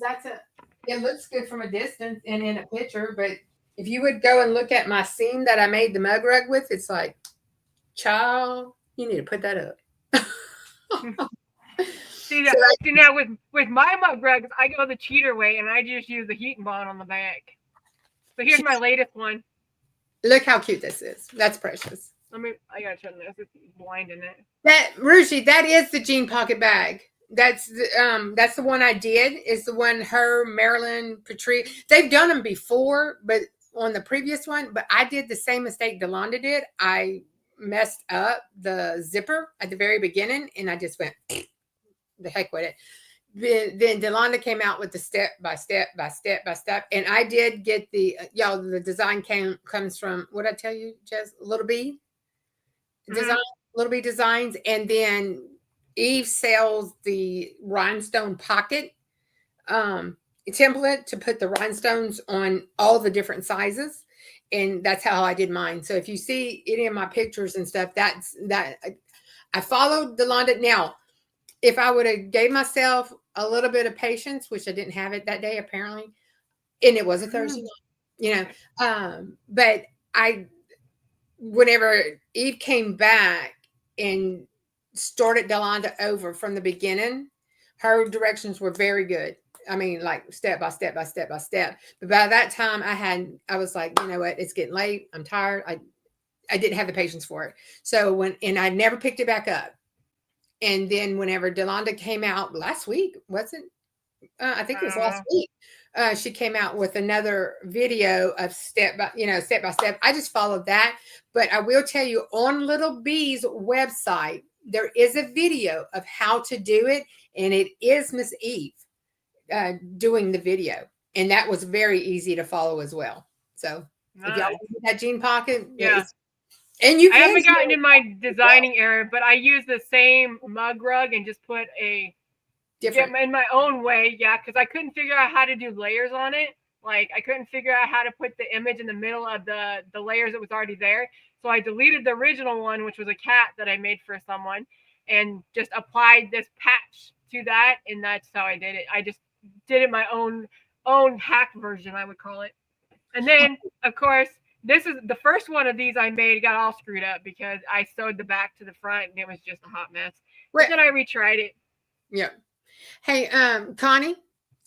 it looks good from a distance and in a picture, but if you would go and look at my seam that I made the mug rug with, it's like, child, you need to put that up. See now with my mug rugs, I go the cheater way and I just use the heat and bond on the back. So here's my latest one. Look how cute this is. That's precious. I gotta turn this. It's blind in it. Ruchi, that is the jean pocket bag. That's the one I did. Is the one her, Marilyn, Patrice. They've done them before, but on the previous one. But I did the same mistake Delonda did. I messed up the zipper at the very beginning, and I just went the heck with it. Then Delonda came out with the step by step, and I did get the the design comes from, what I tell you, Jess, Little B design, Little B Designs, and then Eve sells the rhinestone pocket template to put the rhinestones on all the different sizes. And that's how I did mine. So if you see any of my pictures and stuff, that's that. I followed Delonda. Now, if I would have gave myself a little bit of patience, which I didn't have it that day apparently, and it was a Thursday night, but whenever Eve came back and started Delonda over from the beginning, her directions were very good. I mean, like step by step by step by step. But by that time I was like, you know what? It's getting late. I'm tired. I didn't have the patience for it. So and I never picked it back up. And then whenever Delonda came out last week, wasn't I think it was last week. She came out with another video of step by step. I just followed that. But I will tell you, on Little B's website, there is a video of how to do it. And it is Miss Eve doing the video. And that was very easy to follow as well. So if y'all need that jean pocket, yeah. And you I haven't gotten in my designing era, but I use the same mug rug and just put a different in my own way. Yeah, because I couldn't figure out how to do layers on it. Like I couldn't figure out how to put the image in the middle of the layers that was already there. So I deleted the original one, which was a cat that I made for someone, and just applied this patch to that, and that's how I did it. I just did it my own hack version, I would call it. And then, of course, this is the first one of these I made got all screwed up because I sewed the back to the front and it was just a hot mess. But then I retried it. Yeah. Hey, Connie,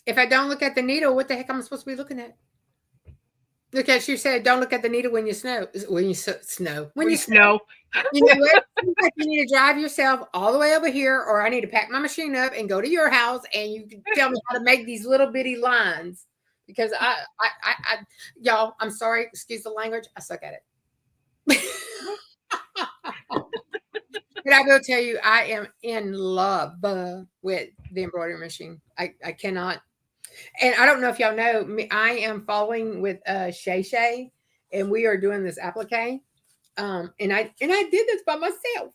if I don't look at the needle, what the heck am I supposed to be looking at? Look at you said, don't look at the needle when you snow. When you snow. When you snow. You know what? You need to drive yourself all the way over here, or I need to pack my machine up and go to your house, and you can tell me how to make these little bitty lines. Because y'all, I'm sorry, excuse the language, I suck at it. But I will tell you, I am in love with the embroidery machine. I cannot, and I don't know if y'all know me. I am following with Shay Shay, and we are doing this applique. And I did this by myself.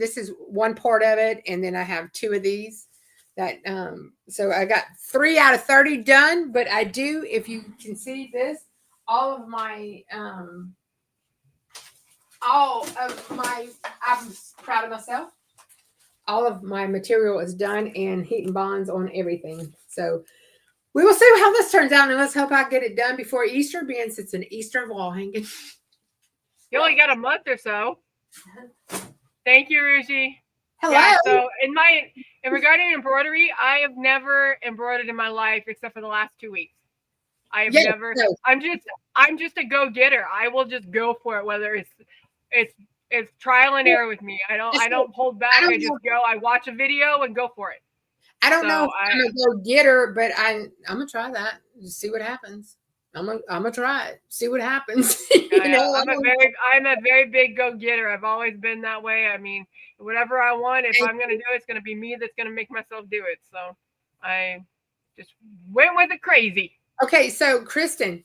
This is one part of it, and then I have two of these. That so I got 3 out of 30 done. But I do, if you can see this, all of my I'm proud of myself. All of my material is done and heat and bonds on everything. So we will see how this turns out, and let's hope I get it done before Easter, being since it's an Easter wall hanging. You only got a month or so. Thank you, Ruji. Hello. Yeah, so in regarding embroidery, I have never embroidered in my life except for the last 2 weeks. I have never. No. I'm just a go-getter. I will just go for it, whether it's trial and error with me. I don't hold back. I just go. I watch a video and go for it. I don't know if I'm a go-getter, but I'm gonna try that. Just see what happens. I'm gonna try it. See what happens. I'm a very big go-getter. I've always been that way. I mean, whatever I want, if I'm gonna do it, it's gonna be me that's gonna make myself do it. So I just went with it crazy. Okay, so Kristen,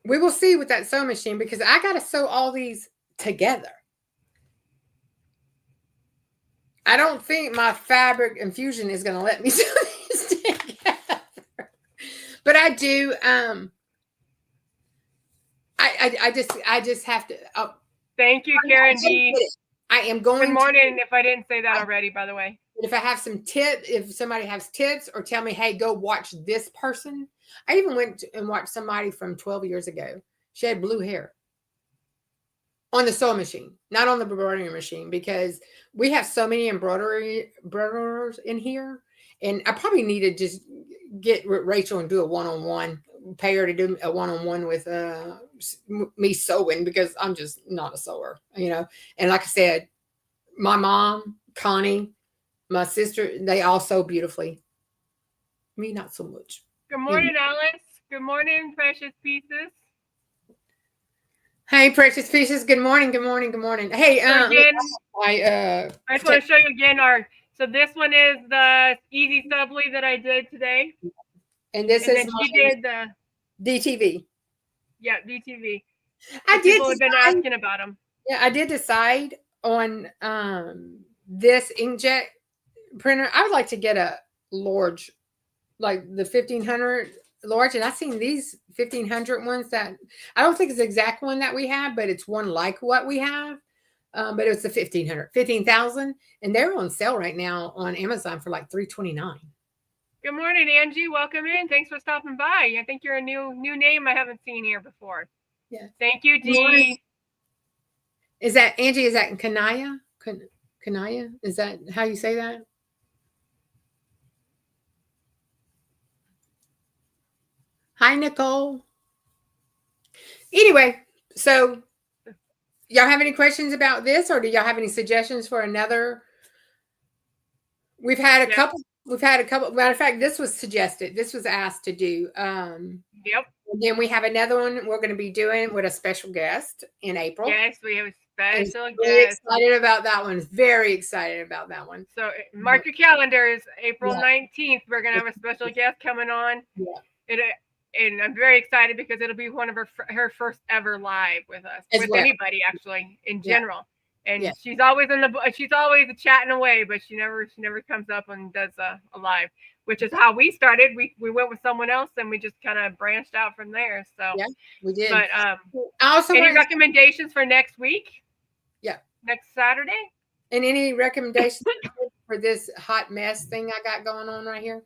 we will see with that sewing machine, because I gotta sew all these together. I don't think my fabric infusion is gonna let me sew these together. But I do. I just have to. Thank you, Karen D. I am going. Good morning. If I didn't say that already, by the way. If I have some tips, if somebody has tips, or tell me, hey, go watch this person. I even went and watched somebody from 12 years ago. She had blue hair on the sewing machine, not on the embroidery machine, because we have so many embroiderers in here, and I probably need to just get Rachel and do a one-on-one. Pay her to do a one-on-one with me sewing, because I'm just not a sewer, And like I said, my mom, Connie, my sister, they all sew beautifully. Me, not so much. Good morning, Alice. Good morning, Precious Pieces. Hey, Precious Pieces. Good morning. Good morning. Good morning. Hey, again, I just want to show you again so this one is the Easy Subli that I did today. And this is she did the DTV. Yeah, DTV. People have been asking about them. Yeah, I did decide on this inkjet printer. I would like to get a large, like the 1500 large, and I've seen these 1500 ones that I don't think it's the exact one that we have, but it's one like what we have. But it was the 15,000, and they're on sale right now on Amazon for like $329. Good morning, Angie. Welcome in. Thanks for stopping by. I think you're a new name I haven't seen here before. Yeah. Thank you, Dee. Is that Angie? Is that Kanaya? Kanaya? Is that how you say that? Hi, Nicole. Anyway, so y'all have any questions about this, or do y'all have any suggestions for another We've had a couple. Matter of fact, this was suggested. This was asked to do. Yep. And then we have another one we're going to be doing with a special guest in April. Yes, we have a special guest. Very excited about that one. Very excited about that one. So mark your calendars. April 19th, we're going to have a special guest coming on. Yeah. And I'm very excited because it'll be one of her first ever live with us, anybody actually in general. And she's always chatting away, but she never comes up and does a live, which is how we started. We went with someone else and we just kind of branched out from there. So yeah, we did. But any recommendations for next week? Yeah, next Saturday. And any recommendations for this hot mess thing I got going on right here?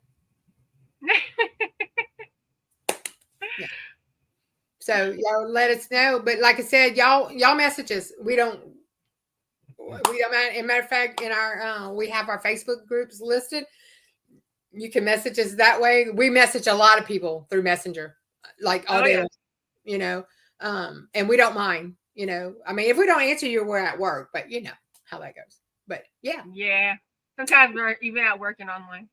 Yeah. So y'all let us know. But like I said, y'all message us. We don't. As a matter of fact, in our we have our Facebook groups listed. You can message us that way. We message a lot of people through Messenger, like all day, you know, and we don't mind. You know, I mean, if we don't answer you, we're at work, but you know how that goes. But yeah. Sometimes we're even at work and online.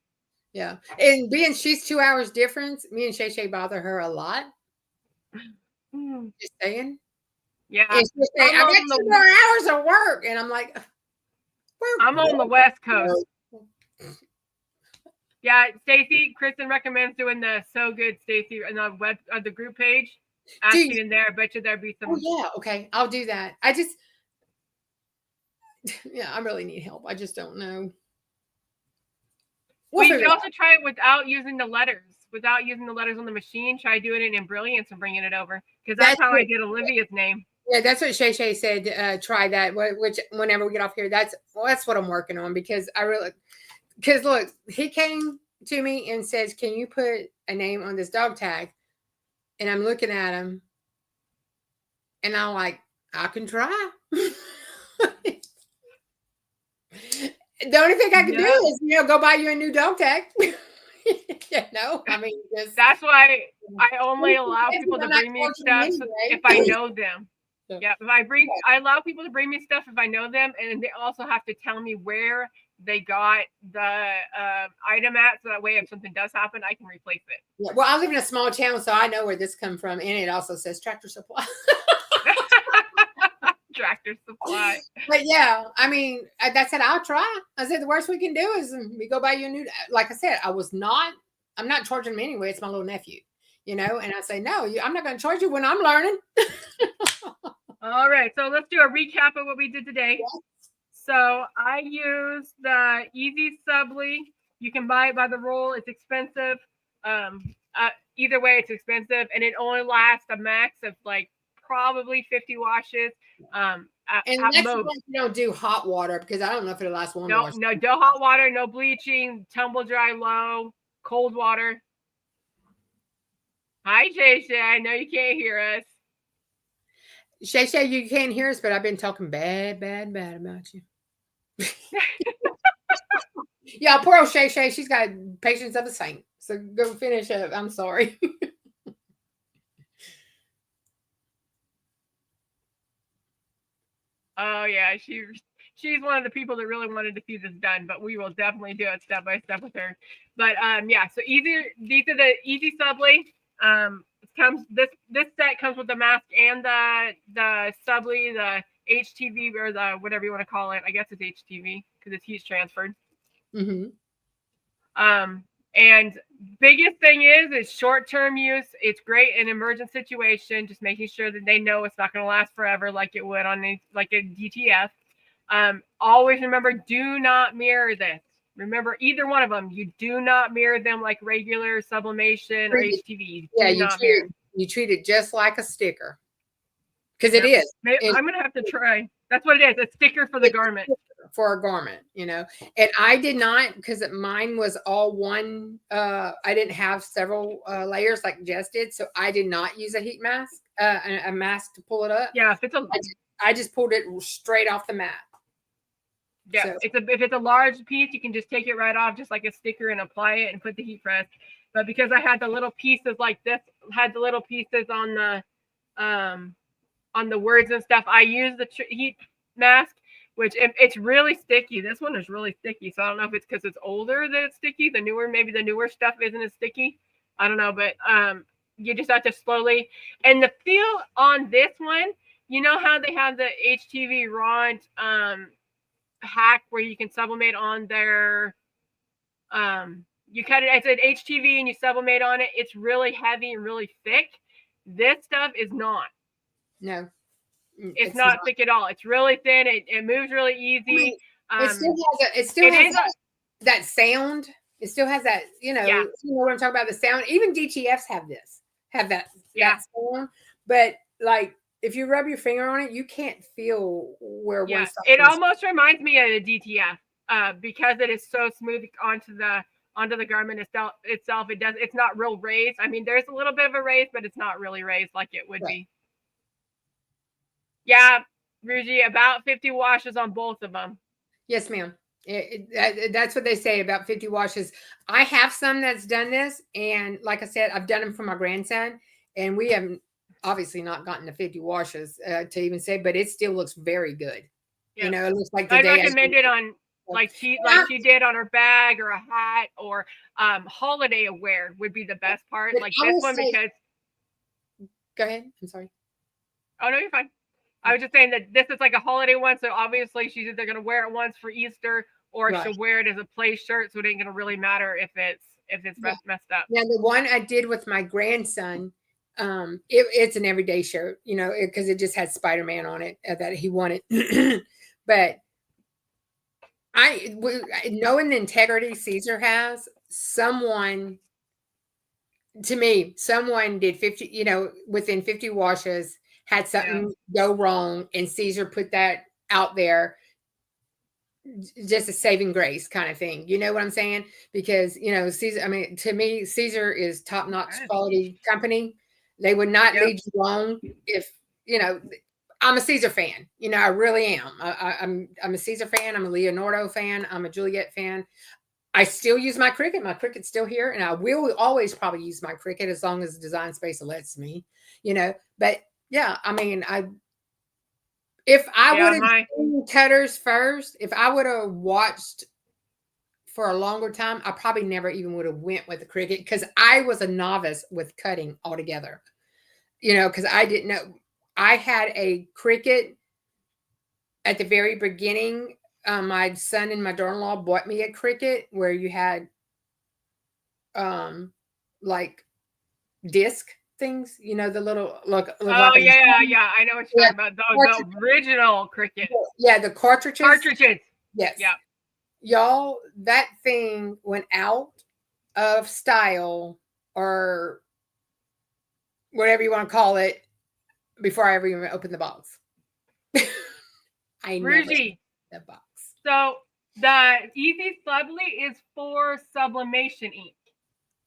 Yeah, and being she's 2 hours difference, me and Shay bother her a lot. Just saying. Yeah, I got 2 more hours of work, and I'm like, I'm on the West Coast. Yeah, Stacy, Kristen recommends doing the So Good Stacy on the web on the group page. Asking in there, I bet you there'd be some. Oh yeah, okay, I'll do that. I really need help. I just don't know. We can also try it without using the letters. Without using the letters on the machine, try doing it in Brilliance and bringing it over. Because that's how I did Olivia's name. Yeah, that's what Shay said. Try that. Which whenever we get off here, that's what I'm working on because look, he came to me and says, "Can you put a name on this dog tag?" And I'm looking at him, and I'm like, "I can try." The only thing I can do is go buy you a new dog tag. I mean, that's why I only allow people to bring me stuff if I know them. Yeah, I allow people to bring me stuff if I know them, and they also have to tell me where they got the item at, so that way if something does happen, I can replace it. Yeah, well, I live in a small town, so I know where this come from, and it also says Tractor Supply. Tractor Supply. But yeah, I mean, that's it. I'll try. I said the worst we can do is we go buy you a new. Like I said, I'm not charging him anyway. It's my little nephew, and I say no. I'm not going to charge you when I'm learning. All right, so let's do a recap of what we did today. Yes. So I used the Easy Subli. You can buy it by the roll. It's expensive. Either way, it's expensive, and it only lasts a max of like probably 50 washes. And next one, you don't do hot water because I don't know if it'll last one wash. No hot water, no bleaching, tumble dry low, cold water. Hi, Shay. I know you can't hear us. Shay, you can't hear us, but I've been talking bad about you. Yeah, poor old Shay. She's got patience of a saint. So go finish up. I'm sorry. Oh yeah, she's one of the people that really wanted to see this done, but we will definitely do it step by step with her. But yeah, so these are the Easy Subli. This set comes with the mask and the Subli, the HTV or the whatever you want to call it. I guess it's HTV because it's heat transferred. Mm-hmm. And biggest thing is short-term use. It's great in emergent situation, just making sure that they know it's not going to last forever like it would on like a DTF. Always remember, do not mirror this. Remember, either one of them, you do not mirror them like regular sublimation or HTV. Yeah, you treat it just like a sticker. Because it is. I'm going to have to try. That's what it is. A sticker for the garment. For a garment, and I did not, because mine was all one. I didn't have several layers like Jess did, so I did not use a heat mask, a mask to pull it up. Yeah, I just pulled it straight off the mat. Yeah, so. If it's a large piece, you can just take it right off, just like a sticker, and apply it and put the heat press. But because I had the little pieces like this, had the little pieces on the words and stuff, I used the heat mask. which it's really sticky. This one is really sticky. So I don't know if it's because it's older that it's sticky. Maybe the newer stuff isn't as sticky. I don't know, but you just have to slowly. And the feel on this one, you know how they have the HTV rod hack where you can sublimate on their you cut it. It's an HTV and you sublimate on it. It's really heavy and really thick. This stuff is not. No. It's not thick at all. It's really thin. It moves really easy. It still has that sound. It still has that, you know what I'm talking about, the sound. Even DTFs have that sound. But like if you rub your finger on it, you can't feel where one stuff it almost reminds me of a DTF because it is so smooth onto the garment itself. It's not real raised. I mean, there's a little bit of a raise, but it's not really raised like it would be. Yeah, Ruji, about 50 washes on both of them. Yes, ma'am. That's what they say, about 50 washes. I have some that's done this, and like I said, I've done them for my grandson, and we haven't obviously not gotten to 50 washes to even say, but it still looks very good. Yep. You know, it looks like I'd recommend it on like she did on her bag or a hat, or holiday wear would be the best part. But like this one, because go ahead. I'm sorry. Oh no, you're fine. I was just saying that this is like a holiday one, so obviously she's either going to wear it once for Easter or she'll wear it as a play shirt, so it ain't going to really matter if it's messed up. Now the one I did with my grandson, it's an everyday shirt, you know, because it just had Spider-Man on it that he wanted. But knowing the integrity Siser has, someone did 50, you know, within 50 washes, had something go wrong, and Siser put that out there, just a saving grace kind of thing. You know what I'm saying? Because, you know, Siser, I mean, to me, Siser is top-notch quality company. They would not lead you wrong if, you know, I'm a Siser fan. You know, I really am. I'm a Siser fan. I'm a Leonardo fan. I'm a Juliet fan. I still use my Cricut. My Cricut's still here, and I will always probably use my Cricut as long as the design space lets me, you know, but yeah, I mean, if I would have seen cutters first, if I would have watched for a longer time, I probably never even would have went with the Cricut, because I was a novice with cutting altogether, you know, because I didn't know. I had a Cricut at the very beginning. My son and my daughter-in-law bought me a Cricut where you had like disc things, you know, the little look. Oh like yeah, I know what you're talking about. The original Cricut. Yeah, the cartridges. Yes. Yeah. Y'all, that thing went out of style, or whatever you want to call it, before I ever even opened the box. I never opened the box. So the Easy Subli is for sublimation ink.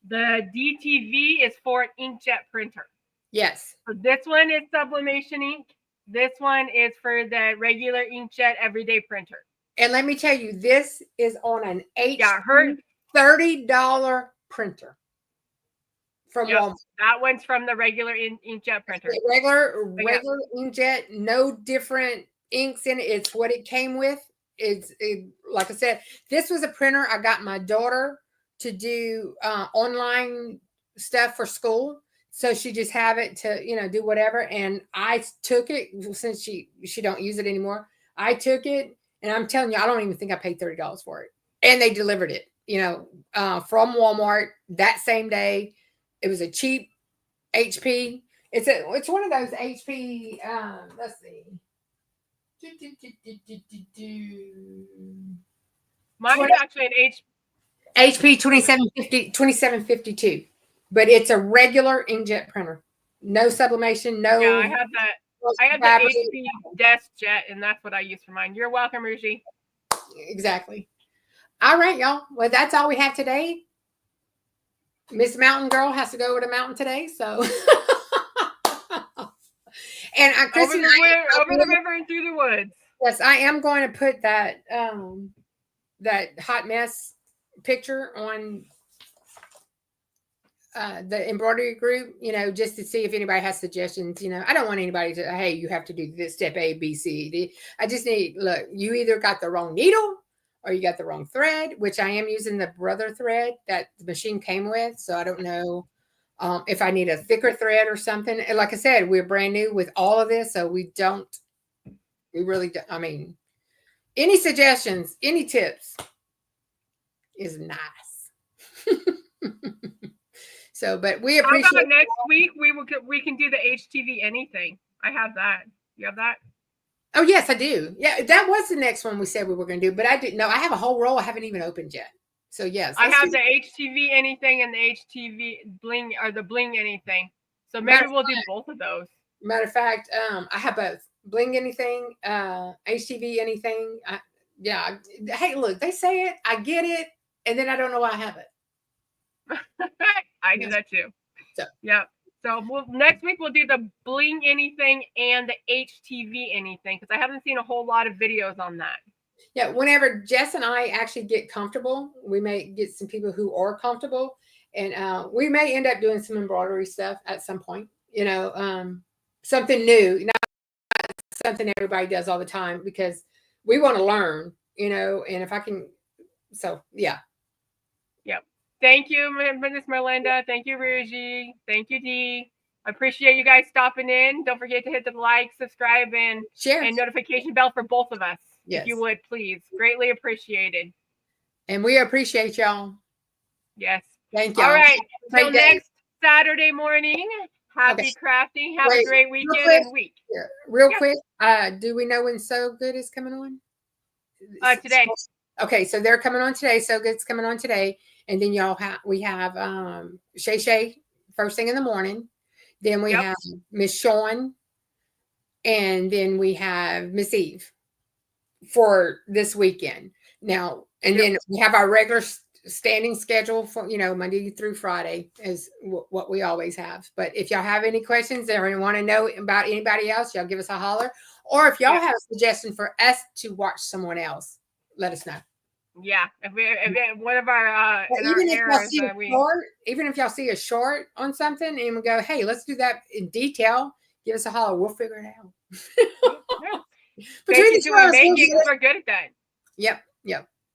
The DTV is for an inkjet printer. Yes. So this one is sublimation ink. This one is for the regular inkjet everyday printer. And let me tell you, this is on an $30 printer from Walmart. That one's from the regular inkjet printer. Regular inkjet, no different inks in it. It's what it came with. Like I said, this was a printer I got my daughter to do online stuff for school, so she just have it to, you know, do whatever. And I took it, since she don't use it anymore. I took it, and I'm telling you, I don't even think I paid $30 for it. And they delivered it, you know, from Walmart that same day. It was a cheap HP. It's one of those HP. Let's see. Mine's actually an HP 2752, but it's a regular inkjet printer. No sublimation, no. Yeah, I have that. I have the HP Desk Jet, and that's what I use for mine. You're welcome, Ruji. Exactly. All right, y'all. Well, that's all we have today. Miss Mountain Girl has to go over the mountain today, so. And over the river and through the woods. Yes, I am going to put that that hot mess picture on the embroidery group, just to see if anybody has suggestions. I don't want anybody to, hey, you have to do this step A, B, C, D. I just need, look, you either got the wrong needle or you got the wrong thread, which I am using the brother thread that the machine came with. So I don't know if I need a thicker thread or something. And like I said, we're brand new with all of this. So we really don't, I mean, any suggestions, any tips is nice. So, but we appreciate. How about next week we can do the HTV anything. I have that. You have that? Oh yes, I do. Yeah, that was the next one we said we were going to do, but I didn't know. I have a whole roll I haven't even opened yet. So yes, I have the HTV anything and the HTV bling or the bling anything. So maybe we'll do both of those. Matter of fact, I have both bling anything, HTV anything. Yeah. Hey, look, they say it, I get it, and then I don't know why I have it. I do that too. So yeah. So next week we'll do the bling anything and the HTV anything because I haven't seen a whole lot of videos on that. Yeah, whenever Jess and I actually get comfortable, we may get some people who are comfortable, and we may end up doing some embroidery stuff at some point. Something new, not something everybody does all the time because we want to learn. And if I can, so yeah. Yep. Thank you, Miss Merlinda. Thank you, Ruji. Thank you, Dee. I appreciate you guys stopping in. Don't forget to hit the like, subscribe, and share, and notification bell for both of us. Yes. If you would, please. Greatly appreciated. And we appreciate y'all. Yes. Thank you. All right. Until next Saturday morning. Happy crafting. Have a great weekend and week. Yeah. Real quick, do we know when So Good is coming on? Today. Okay, so they're coming on today. So Good's coming on today. And then we have Shay Shay first thing in the morning. Then we have Miss Sean. And then we have Miss Eve for this weekend. Now, and then we have our regular standing schedule for, Monday through Friday is what we always have. But if y'all have any questions or want to know about anybody else, y'all give us a holler. Or if y'all have a suggestion for us to watch someone else, let us know. Yeah, if one of our even if y'all see a short on something and we go, hey, let's do that in detail, give us a holler. We'll figure it out. Between the we're good at that. Yep.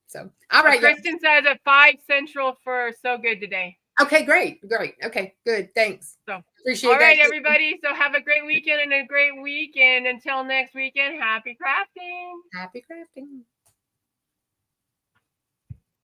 So, all right. Kristen says at 5 Central for So Good today. Okay, great. Okay, good. Thanks. So appreciate it. All right, everybody. So have a great weekend and a great week. And until next weekend, happy crafting. Happy crafting.